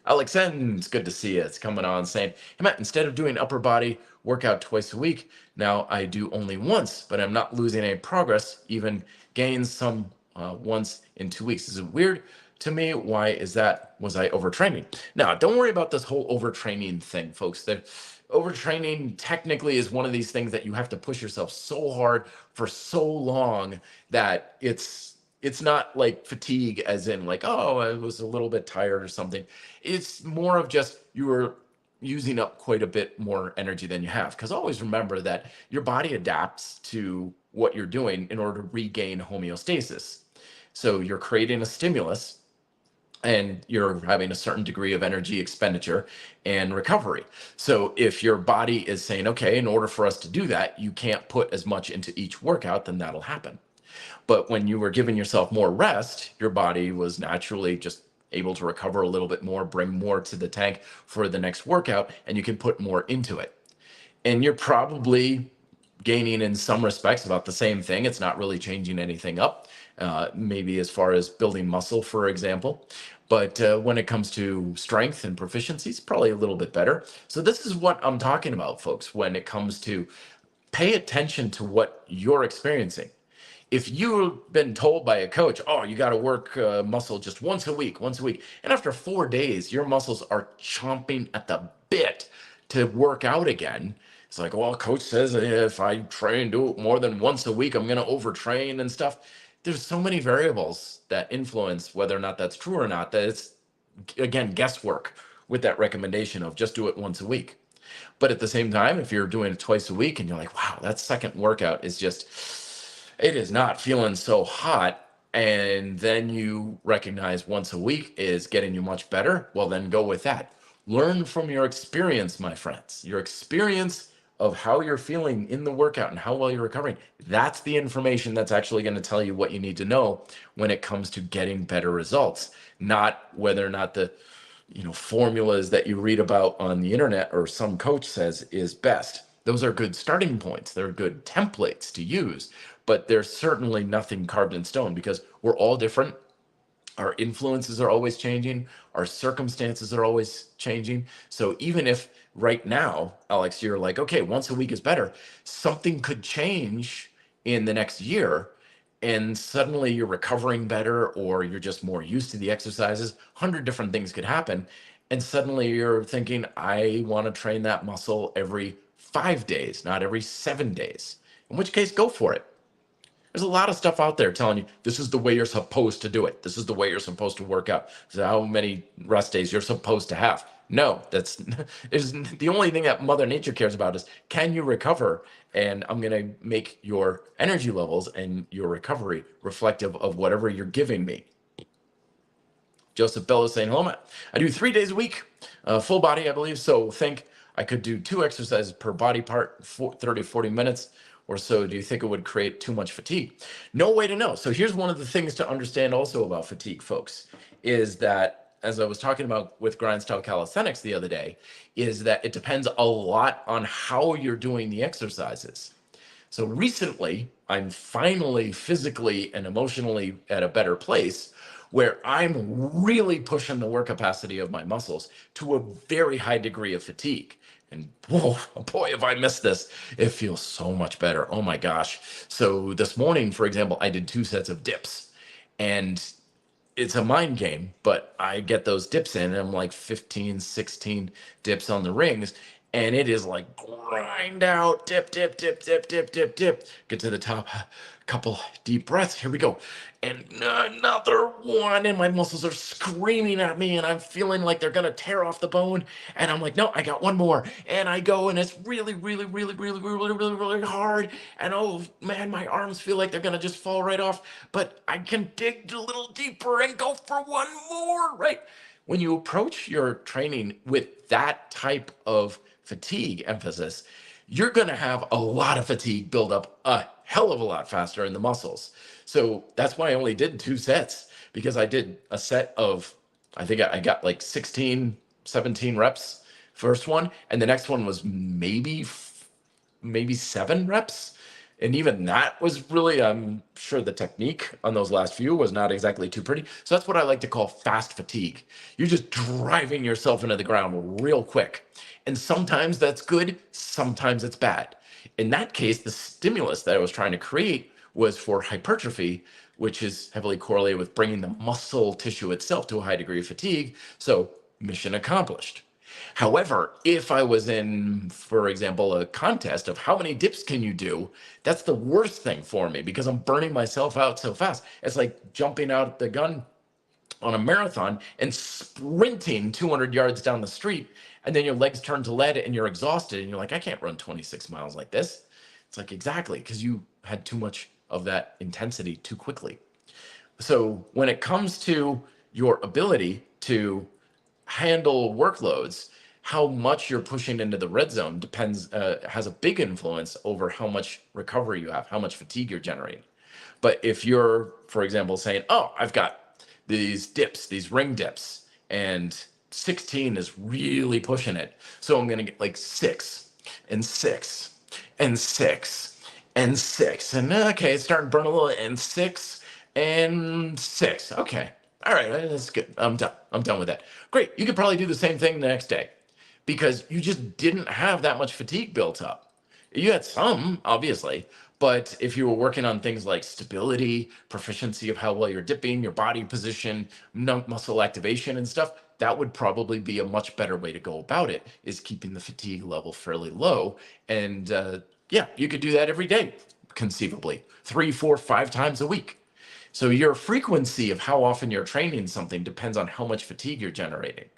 Speaker 1: Alex N, it's good to see you. It's coming on saying, hey Matt, instead of doing upper body workout twice a week, now I do only once, but I'm not losing any progress, even gains some once in 2 weeks. Is it weird to me? Why is that? Was I overtraining? Now, don't worry about this whole overtraining thing, folks. The overtraining technically is one of these things that you have to push yourself so hard for so long that it's not like fatigue as in like, oh, I was a little bit tired or something. It's more of just you were using up quite a bit more energy than you have. Because always remember that your body adapts to what you're doing in order to regain homeostasis. So you're creating a stimulus and you're having a certain degree of energy expenditure and recovery. So if your body is saying, okay, in order for us to do that, you can't put as much into each workout, then that'll happen. But when you were giving yourself more rest, your body was naturally just able to recover a little bit more, bring more to the tank for the next workout, and you can put more into it. And you're probably gaining in some respects about the same thing. It's not really changing anything up, maybe as far as building muscle, for example. But when it comes to strength and proficiency, it's probably a little bit better. So this is what I'm talking about, folks, when it comes to pay attention to what you're experiencing. If you've been told by a coach, oh, you got to work muscle just once a week, and after 4 days, your muscles are chomping at the bit to work out again. It's like, well, coach says if I do it more than once a week, I'm going to overtrain and stuff. There's so many variables that influence whether or not that's true or not, that it's, again, guesswork with that recommendation of just do it once a week. But at the same time, if you're doing it twice a week and you're like, wow, that second workout is just, it is not feeling so hot. And then you recognize once a week is getting you much better. Well, then go with that. Learn from your experience, my friends. Your experience of how you're feeling in the workout and how well you're recovering. That's the information that's actually going to tell you what you need to know when it comes to getting better results, not whether or not the formulas that you read about on the internet or some coach says is best. Those are good starting points. They're good templates to use, but there's certainly nothing carved in stone because we're all different. Our influences are always changing. Our circumstances are always changing. So even if right now, Alex, you're like, okay, once a week is better, something could change in the next year and suddenly you're recovering better or you're just more used to the exercises. 100 different things could happen. And suddenly you're thinking, I want to train that muscle every 5 days, not every 7 days. In which case, go for it. There's a lot of stuff out there telling you this is the way you're supposed to do it. This is the way you're supposed to work out. This is how many rest days you're supposed to have. No, that's is the only thing that Mother Nature cares about is can you recover? And I'm going to make your energy levels and your recovery reflective of whatever you're giving me. Joseph Bellows saying, hello, Matt. I do 3 days a week, full body, I believe. So think I could do 2 exercises per body part, 30, 40 minutes or so. Do you think it would create too much fatigue? No way to know. So here's one of the things to understand also about fatigue, folks, is that as I was talking about with grind style calisthenics the other day, is that it depends a lot on how you're doing the exercises. So recently, I'm finally physically and emotionally at a better place where I'm really pushing the work capacity of my muscles to a very high degree of fatigue. And whoa, boy, if I missed this, it feels so much better. Oh my gosh. So this morning, for example, I did 2 sets of dips and it's a mind game, but I get those dips in and I'm like 15, 16 dips on the rings. And it is like grind out, dip, dip, dip, dip, dip, dip, dip. Get to the top, couple deep breaths. Here we go. And another one. And my muscles are screaming at me and I'm feeling like they're going to tear off the bone. And I'm like, no, I got one more. And I go and it's really, really, really, really, really, really, really hard. And oh man, my arms feel like they're going to just fall right off. But I can dig a little deeper and go for one more, right? When you approach your training with that type of fatigue emphasis, you're going to have a lot of fatigue build up a hell of a lot faster in the muscles. So that's why I only did 2 sets, because I did a set of, I think I got like 16, 17 reps first one, and the next one was maybe 7 reps. And even that was really, I'm sure the technique on those last few was not exactly too pretty. So that's what I like to call fast fatigue. You're just driving yourself into the ground real quick. And sometimes that's good, sometimes it's bad. In that case, the stimulus that I was trying to create was for hypertrophy, which is heavily correlated with bringing the muscle tissue itself to a high degree of fatigue. So mission accomplished. However, if I was in, for example, a contest of how many dips can you do, that's the worst thing for me because I'm burning myself out so fast. It's like jumping out the gun on a marathon and sprinting 200 yards down the street, and then your legs turn to lead and you're exhausted and you're like, I can't run 26 miles like this. It's like, exactly, because you had too much of that intensity too quickly. So when it comes to your ability to handle workloads, how much you're pushing into the red zone depends, has a big influence over how much recovery you have, how much fatigue you're generating. But if you're, for example, saying, oh, I've got these dips, these ring dips, and 16 is really pushing it. So I'm going to get like 6 and 6 and 6 and 6 and okay, it's starting to burn a little, and 6 and 6. Okay, all right, that's good. I'm done with that. Great. You could probably do the same thing the next day because you just didn't have that much fatigue built up. You had some, obviously, but if you were working on things like stability, proficiency of how well you're dipping, your body position, muscle activation and stuff, that would probably be a much better way to go about it, is keeping the fatigue level fairly low. And yeah, you could do that every day, conceivably, 3, 4, 5 times a week. So your frequency of how often you're training something depends on how much fatigue you're generating,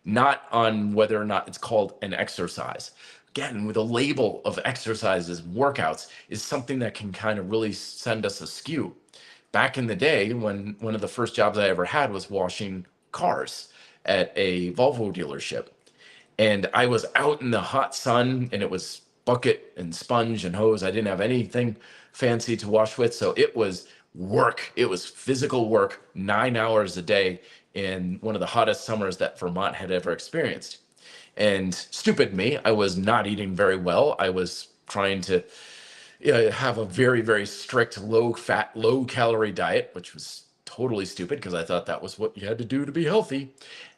Speaker 1: not on whether or not it's called an exercise. Again, with a label of exercises, workouts is something that can kind of really send us askew. Back in the day, when one of the first jobs I ever had was washing cars at a Volvo dealership, and I was out in the hot sun, and it was bucket and sponge and hose. I didn't have anything fancy to wash with, so it was work. It was physical work, 9 hours a day in one of the hottest summers that Vermont had ever experienced. And stupid me, I was not eating very well. I was trying to have a very, very strict, low fat, low calorie diet, which was totally stupid because I thought that was what you had to do to be healthy.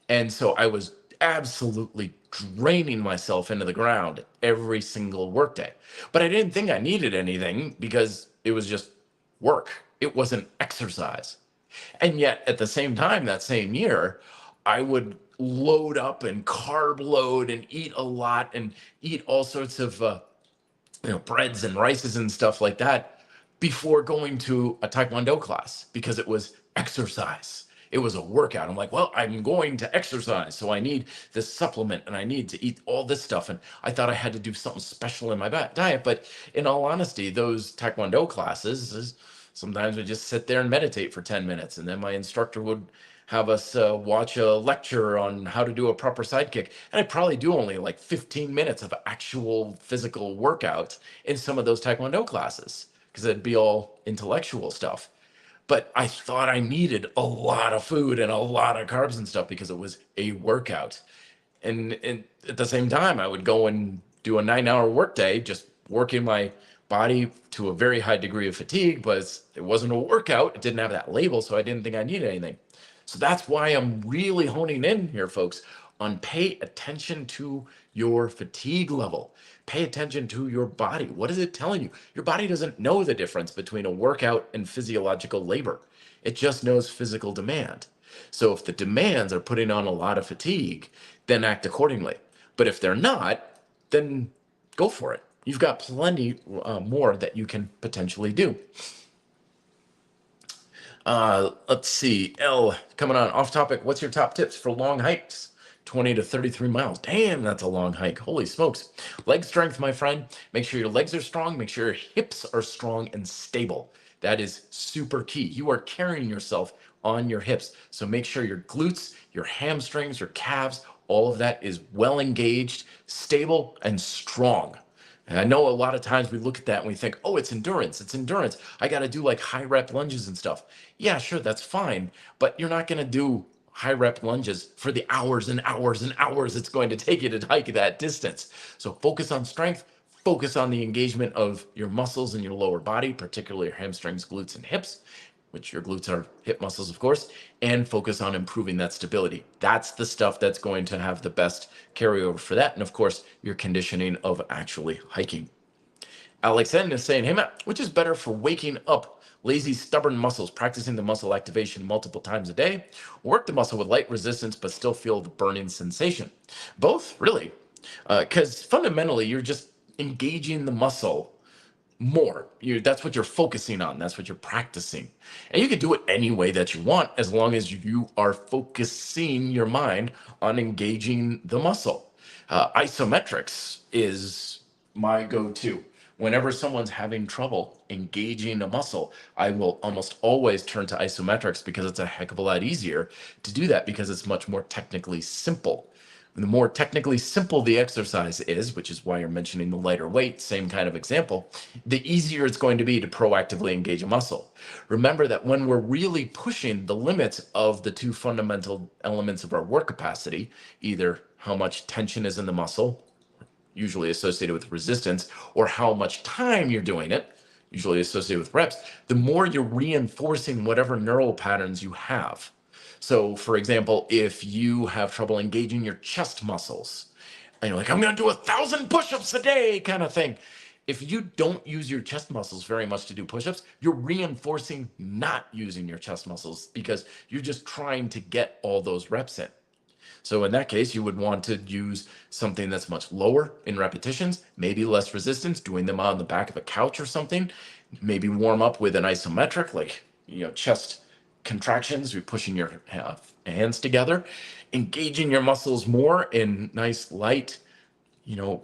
Speaker 1: And so I was absolutely draining myself into the ground every single workday. But I didn't think I needed anything because it was just work. It wasn't exercise. And yet at the same time, that same year, I would load up and carb load and eat a lot and eat all sorts of breads and rices and stuff like that before going to a Taekwondo class because it was exercise. It was a workout. I'm like, well, I'm going to exercise, so I need this supplement and I need to eat all this stuff. And I thought I had to do something special in my diet. But in all honesty, those Taekwondo classes, sometimes we just sit there and meditate for 10 minutes. And then my instructor would have us watch a lecture on how to do a proper side kick. And I probably do only like 15 minutes of actual physical workout in some of those Taekwondo classes because it'd be all intellectual stuff. But I thought I needed a lot of food and a lot of carbs and stuff because it was a workout. And at the same time, I would go and do a 9-hour workday, just working my body to a very high degree of fatigue, but it wasn't a workout. It didn't have that label, so I didn't think I needed anything. So that's why I'm really honing in here, folks, on pay attention to your fatigue level. Pay attention to your body. What is it telling you? Your body doesn't know the difference between a workout and physiological labor. It just knows physical demand. So if the demands are putting on a lot of fatigue, then act accordingly. But if they're not, then go for it. You've got plenty more that you can potentially do. Let's see. L coming on off topic. What's your top tips for long hikes? 20 to 33 miles. Damn, that's a long hike. Holy smokes. Leg strength, my friend. Make sure your legs are strong. Make sure your hips are strong and stable. That is super key. You are carrying yourself on your hips. So make sure your glutes, your hamstrings, your calves, all of that is well engaged, stable, and strong. And I know a lot of times we look at that and we think, oh, it's endurance. It's endurance. I got to do like high rep lunges and stuff. Yeah, sure, that's fine. But you're not going to do high rep lunges for the hours and hours and hours it's going to take you to hike that distance. So focus on strength, focus on the engagement of your muscles in your lower body, particularly your hamstrings, glutes, and hips, which your glutes are hip muscles, of course, and focus on improving that stability. That's the stuff that's going to have the best carryover for that. And of course, your conditioning of actually hiking. Alex N is saying, hey, Matt, which is better for waking up lazy, stubborn muscles, practicing the muscle activation multiple times a day, work the muscle with light resistance, but still feel the burning sensation? Both, really. Because fundamentally, you're just engaging the muscle more. That's what you're focusing on. That's what you're practicing. And you can do it any way that you want, as long as you are focusing your mind on engaging the muscle. Isometrics is my go-to. Whenever someone's having trouble engaging a muscle, I will almost always turn to isometrics because it's a heck of a lot easier to do that because it's much more technically simple. And the more technically simple the exercise is, which is why you're mentioning the lighter weight, same kind of example, the easier it's going to be to proactively engage a muscle. Remember that when we're really pushing the limits of the two fundamental elements of our work capacity, either how much tension is in the muscle usually associated with resistance, or how much time you're doing it, usually associated with reps, the more you're reinforcing whatever neural patterns you have. So, for example, if you have trouble engaging your chest muscles, and you're like, I'm going to do 1,000 push-ups a day kind of thing. If you don't use your chest muscles very much to do push-ups, you're reinforcing not using your chest muscles because you're just trying to get all those reps in. So in that case, you would want to use something that's much lower in repetitions, maybe less resistance, doing them on the back of a couch or something. Maybe warm up with an isometric, like, chest contractions, you're pushing your hands together, engaging your muscles more in nice light,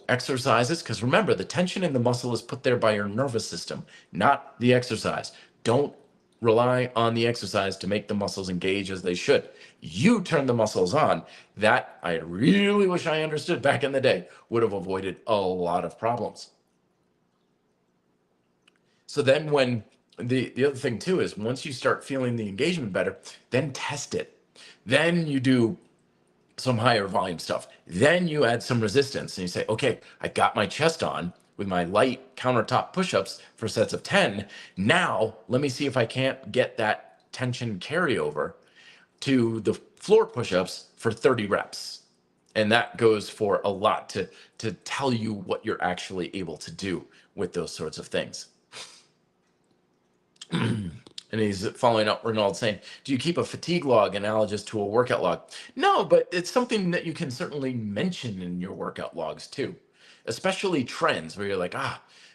Speaker 1: exercises. Because remember, the tension in the muscle is put there by your nervous system, not the exercise. Don't rely on the exercise to make the muscles engage as they should. You turn the muscles on. That I really wish I understood back in the day, would have avoided a lot of problems. So then when the other thing too is once you start feeling the engagement better, then test it. Then you do some higher volume stuff. Then you add some resistance and you say, okay, I got my chest on with my light countertop push-ups for sets of 10. Now let me see if I can't get that tension carryover to the floor push-ups for 30 reps. And that goes for a lot to tell you what you're actually able to do with those sorts of things. And he's following up, Renaud, saying, do you keep a fatigue log analogous to a workout log? No, but it's something that you can certainly mention in your workout logs too, especially trends where you're like,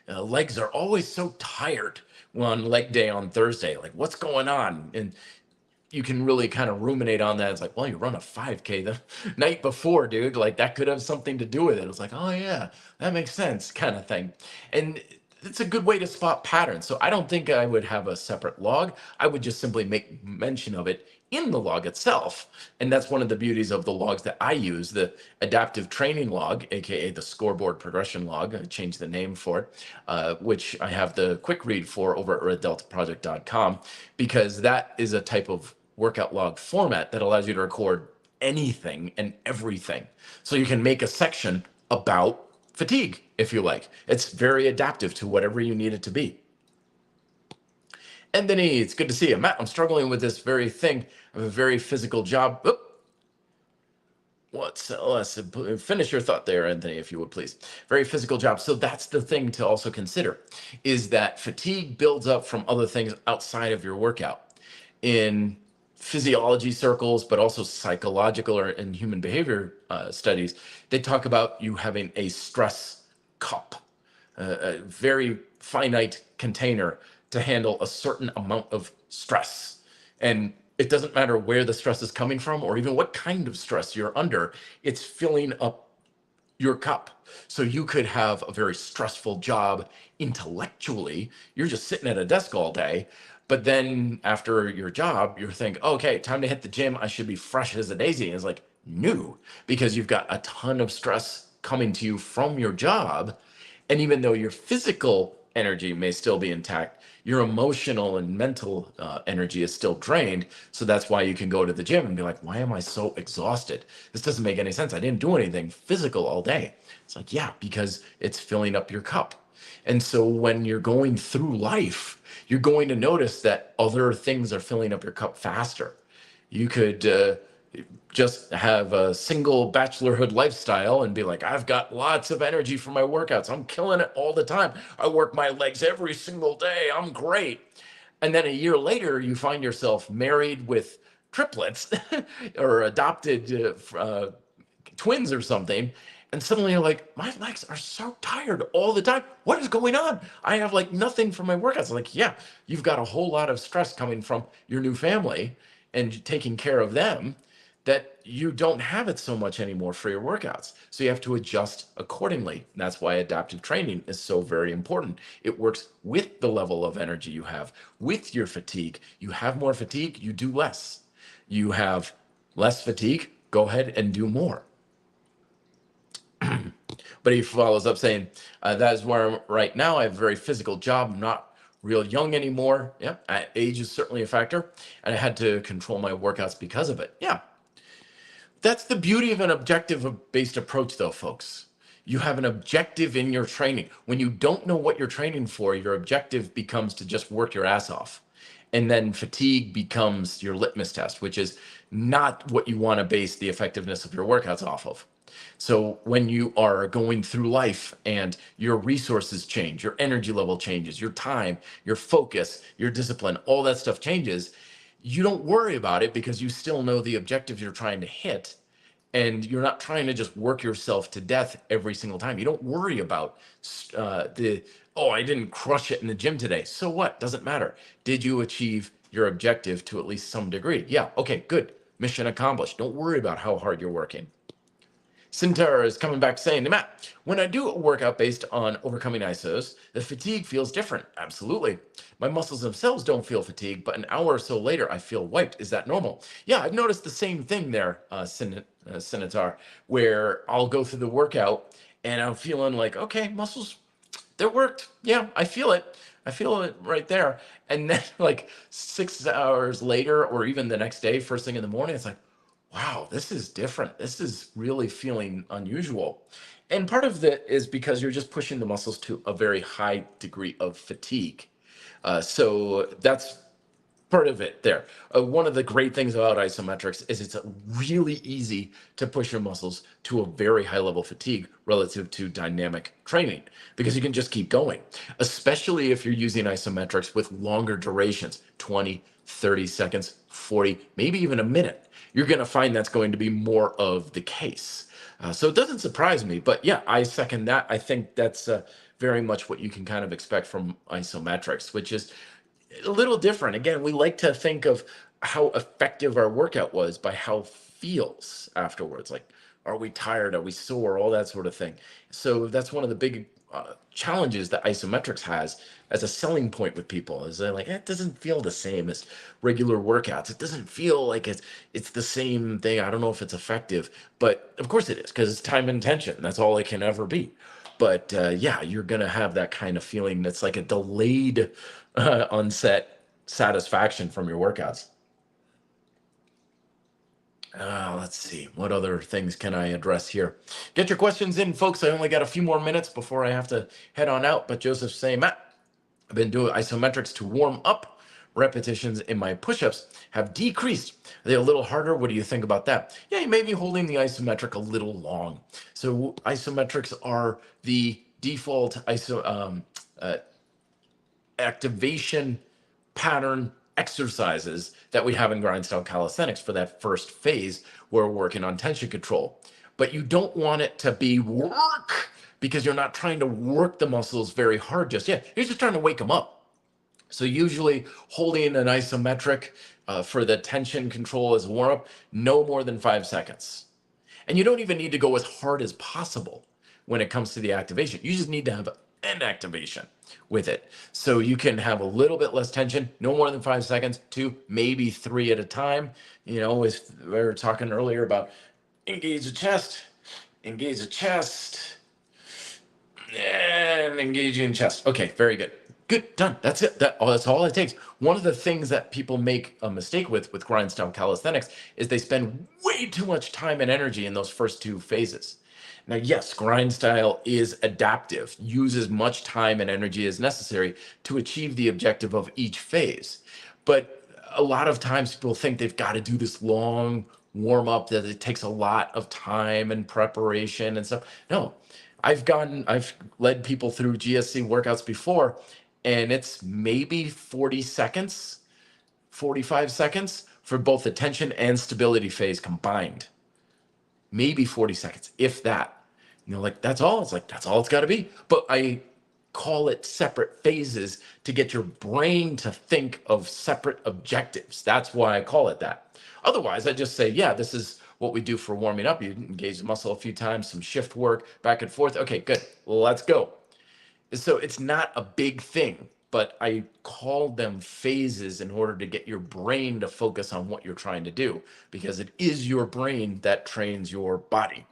Speaker 1: legs are always so tired on leg day on Thursday. Like, what's going on? And you can really kind of ruminate on that. It's like, well, you run a 5K the night before, dude. Like, that could have something to do with it. It's like, oh, yeah, that makes sense, kind of thing. And it's a good way to spot patterns. So I don't think I would have a separate log. I would just simply make mention of it in the log itself. And that's one of the beauties of the logs that I use, the adaptive training log, aka the scoreboard progression log. I changed the name for it, which I have the quick read for over at reddeltaproject.com, because that is a type of workout log format that allows you to record anything and everything. So you can make a section about fatigue, if you like. It's very adaptive to whatever you need it to be. And then it's good to see you. Matt, I'm struggling with this very thing. I have a very physical job. Finish your thought there, Anthony, if you would please. Very physical job. So that's the thing to also consider, is that fatigue builds up from other things outside of your workout. In physiology circles, but also psychological or in human behavior studies, they talk about you having a stress cup, a very finite container to handle a certain amount of stress. And it doesn't matter where the stress is coming from or even what kind of stress you're under, it's filling up your cup. So you could have a very stressful job intellectually. You're just sitting at a desk all day. But then after your job, you think, okay, time to hit the gym. I should be fresh as a daisy. And it's like, no, because you've got a ton of stress coming to you from your job. And even though your physical energy may still be intact, your emotional and mental energy is still drained. So that's why you can go to the gym and be like, why am I so exhausted? This doesn't make any sense. I didn't do anything physical all day. It's like, yeah, because it's filling up your cup. And so when you're going through life, you're going to notice that other things are filling up your cup faster. You could just have a single bachelorhood lifestyle and be like, I've got lots of energy for my workouts. I'm killing it all the time. I work my legs every single day. I'm great. And then a year later, you find yourself married with triplets or adopted twins or something. And suddenly you're like, my legs are so tired all the time. What is going on? I have like nothing for my workouts. I'm like, yeah, you've got a whole lot of stress coming from your new family and taking care of them that you don't have it so much anymore for your workouts. So you have to adjust accordingly. And that's why adaptive training is so very important. It works with the level of energy you have, with your fatigue. You have more fatigue, you do less. You have less fatigue, go ahead and do more. But he follows up saying, that is where I'm right now. I have a very physical job. I'm not real young anymore. Yeah, age is certainly a factor. And I had to control my workouts because of it. Yeah. That's the beauty of an objective-based approach, though, folks. You have an objective in your training. When you don't know what you're training for, your objective becomes to just work your ass off. And then fatigue becomes your litmus test, which is not what you want to base the effectiveness of your workouts off of. So when you are going through life and your resources change, your energy level changes, your time, your focus, your discipline, all that stuff changes, you don't worry about it because you still know the objectives you're trying to hit. And you're not trying to just work yourself to death every single time. You don't worry about oh, I didn't crush it in the gym today. So what? Doesn't matter. Did you achieve your objective to at least some degree? Yeah. Okay, good. Mission accomplished. Don't worry about how hard you're working. Sintar is coming back saying, Matt, when I do a workout based on overcoming ISOs, the fatigue feels different. Absolutely. My muscles themselves don't feel fatigued, but an hour or so later, I feel wiped. Is that normal? Yeah, I've noticed the same thing there, Sinitar, where I'll go through the workout and I'm feeling like, okay, muscles, they're worked. Yeah, I feel it. I feel it right there. And then like 6 hours later, or even the next day, first thing in the morning, it's like, wow, this is different. This is really feeling unusual. And part of that is because you're just pushing the muscles to a very high degree of fatigue. So that's part of it there. One of the great things about isometrics is it's really easy to push your muscles to a very high level fatigue relative to dynamic training because you can just keep going, especially if you're using isometrics with longer durations, 20, 30 seconds, 40, maybe even a minute. You're going to find that's going to be more of the case. So it doesn't surprise me, but yeah, I second that. I think that's very much what you can kind of expect from isometrics, which is a little different. Again, we like to think of how effective our workout was by how it feels afterwards. Like, are we tired? Are we sore? All that sort of thing. So that's one of the big challenges that isometrics has as a selling point with people is they're like, it doesn't feel the same as regular workouts. It doesn't feel like it's the same thing. I don't know if it's effective, but of course it is because it's time and attention. That's all it can ever be. But yeah, you're going to have that kind of feeling that's like a delayed onset satisfaction from your workouts. Let's see. What other things can I address here? Get your questions in, folks. I only got a few more minutes before I have to head on out. But Joseph's saying, Matt, I've been doing isometrics to warm up. Repetitions in my push-ups have decreased. Are they a little harder? What do you think about that? Yeah, you may be holding the isometric a little long. So isometrics are the default activation pattern exercises that we have in grindstyle calisthenics for that first phase where we're working on tension control. But you don't want it to be work because you're not trying to work the muscles very hard just yet. You're just trying to wake them up. So usually holding an isometric for the tension control as a warm-up, no more than 5 seconds. And you don't even need to go as hard as possible when it comes to the activation. You just need to have an activation with it. So you can have a little bit less tension, no more than 5 seconds, 2, maybe 3 at a time. You know, as we were talking earlier about engage the chest, and engaging chest. Okay, very good. Good, done. That's it. That's all it takes. One of the things that people make a mistake with grindstyle calisthenics is they spend way too much time and energy in those first 2 phases. Now, yes, grindstyle is adaptive, use as much time and energy as necessary to achieve the objective of each phase. But a lot of times people think they've got to do this long warm up, that it takes a lot of time and preparation and stuff. No, I've led people through GSC workouts before, and it's maybe 40 seconds, 45 seconds for both the tension and stability phase combined. Maybe 40 seconds, if that. You know, like that's all. It's like that's all it's got to be. But I call it separate phases to get your brain to think of separate objectives. That's why I call it that. Otherwise, I just say, yeah, this is what we do for warming up. You engage the muscle a few times, some shift work, back and forth. Okay, good. Let's go. So it's not a big thing, but I call them phases in order to get your brain to focus on what you're trying to do, because it is your brain that trains your body.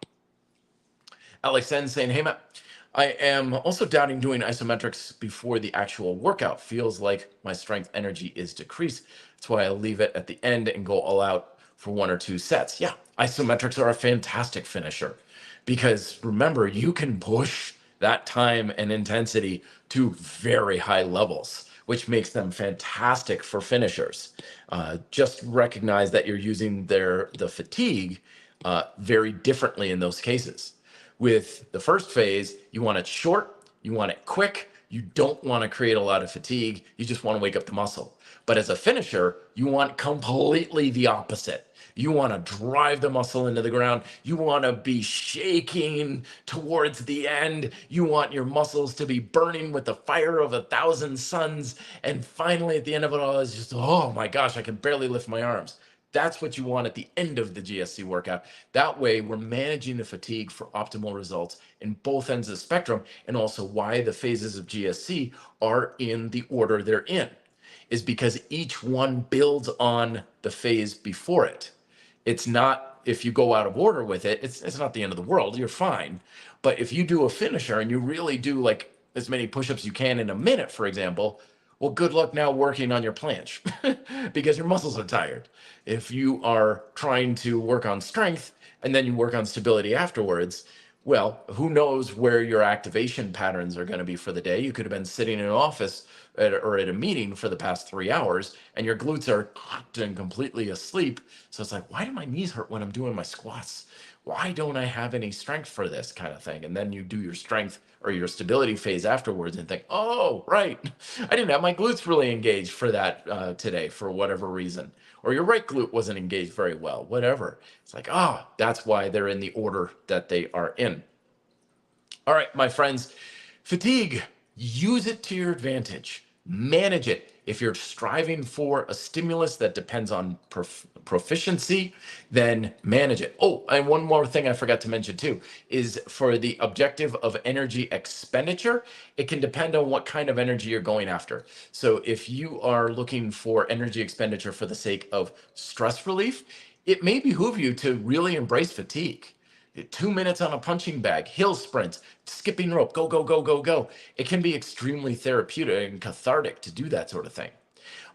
Speaker 1: Alex N saying, hey, Matt, I am also doubting doing isometrics before the actual workout. Feels like my strength energy is decreased. That's why I leave it at the end and go all out for 1 or 2 sets. Yeah, isometrics are a fantastic finisher because remember, you can push that time and intensity to very high levels, which makes them fantastic for finishers. Just recognize that you're using the fatigue very differently in those cases. With the first phase, you want it short, you want it quick, you don't want to create a lot of fatigue, you just want to wake up the muscle. But as a finisher, you want completely the opposite. You want to drive the muscle into the ground. You want to be shaking towards the end. You want your muscles to be burning with the fire of 1,000 suns. And finally, at the end of it all, it's just, oh my gosh, I can barely lift my arms. That's what you want at the end of the GSC workout. That way, we're managing the fatigue for optimal results in both ends of the spectrum, and also why the phases of GSC are in the order they're in is because each one builds on the phase before it. It's not, if you go out of order with it, it's not the end of the world, you're fine. But if you do a finisher and you really do like as many push-ups you can in a minute, for example, well, good luck now working on your planche because your muscles are tired. If you are trying to work on strength and then you work on stability afterwards, well, who knows where your activation patterns are going to be for the day. You could have been sitting in an office or at a meeting for the past 3 hours and your glutes are and completely asleep. So it's like, why do my knees hurt when I'm doing my squats? Why don't I have any strength for this kind of thing? And then you do your strength or your stability phase afterwards and think, oh, right, I didn't have my glutes really engaged for that today for whatever reason. Or your right glute wasn't engaged very well, whatever. It's like, that's why they're in the order that they are in. All right, my friends, fatigue, use it to your advantage. Manage it. If you're striving for a stimulus that depends on proficiency, then manage it. Oh, and one more thing I forgot to mention too, is for the objective of energy expenditure, it can depend on what kind of energy you're going after. So if you are looking for energy expenditure for the sake of stress relief, it may behoove you to really embrace fatigue. 2 minutes on a punching bag, hill sprints, skipping rope, go, go, go, go, go. It can be extremely therapeutic and cathartic to do that sort of thing.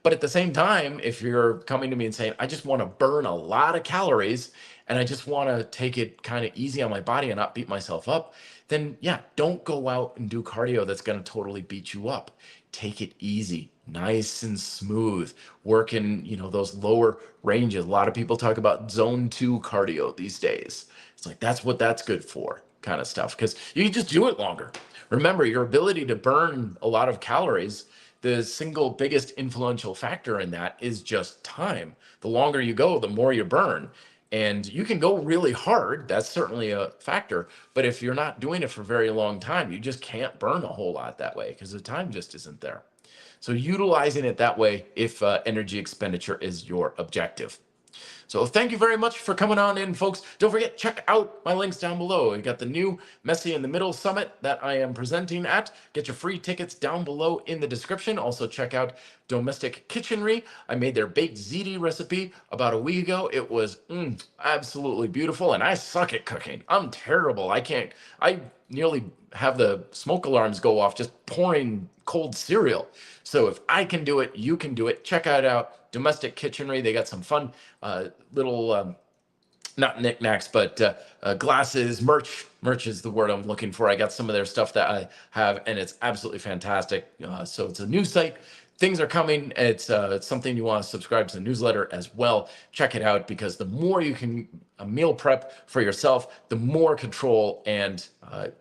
Speaker 1: But at the same time, if you're coming to me and saying, I just want to burn a lot of calories and I just want to take it kind of easy on my body and not beat myself up, then yeah, don't go out and do cardio that's going to totally beat you up. Take it easy, nice and smooth, work in, those lower ranges. A lot of people talk about zone 2 cardio these days. It's like, that's what that's good for kind of stuff, because you can just do it longer. Remember, your ability to burn a lot of calories, the single biggest influential factor in that is just time. The longer you go, the more you burn. And you can go really hard. That's certainly a factor. But if you're not doing it for a very long time, you just can't burn a whole lot that way because the time just isn't there. So utilizing it that way if energy expenditure is your objective. So thank you very much for coming on in, folks. Don't forget, check out my links down below. We got the new Messy in the Middle Summit that I am presenting at. Get your free tickets down below in the description. Also check out Domestic Kitchenery. I made their baked ziti recipe about a week ago. It was absolutely beautiful, and I suck at cooking. I'm terrible. I nearly have the smoke alarms go off just pouring cold cereal. So if I can do it, you can do it. Check it out. Domestic Kitchenery. They got some fun little, not knickknacks, but glasses, merch. Merch is the word I'm looking for. I got some of their stuff that I have, and it's absolutely fantastic. So it's a new site. Things are coming. It's something you want to subscribe to the newsletter as well. Check it out, because the more you can meal prep for yourself, the more control and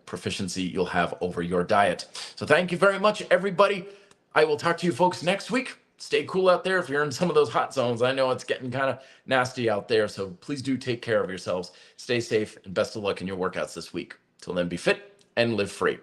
Speaker 1: proficiency you'll have over your diet. So thank you very much, everybody. I will talk to you folks next week. Stay cool out there if you're in some of those hot zones. I know it's getting kind of nasty out there, so please do take care of yourselves. Stay safe, and best of luck in your workouts this week. Till then, be fit and live free.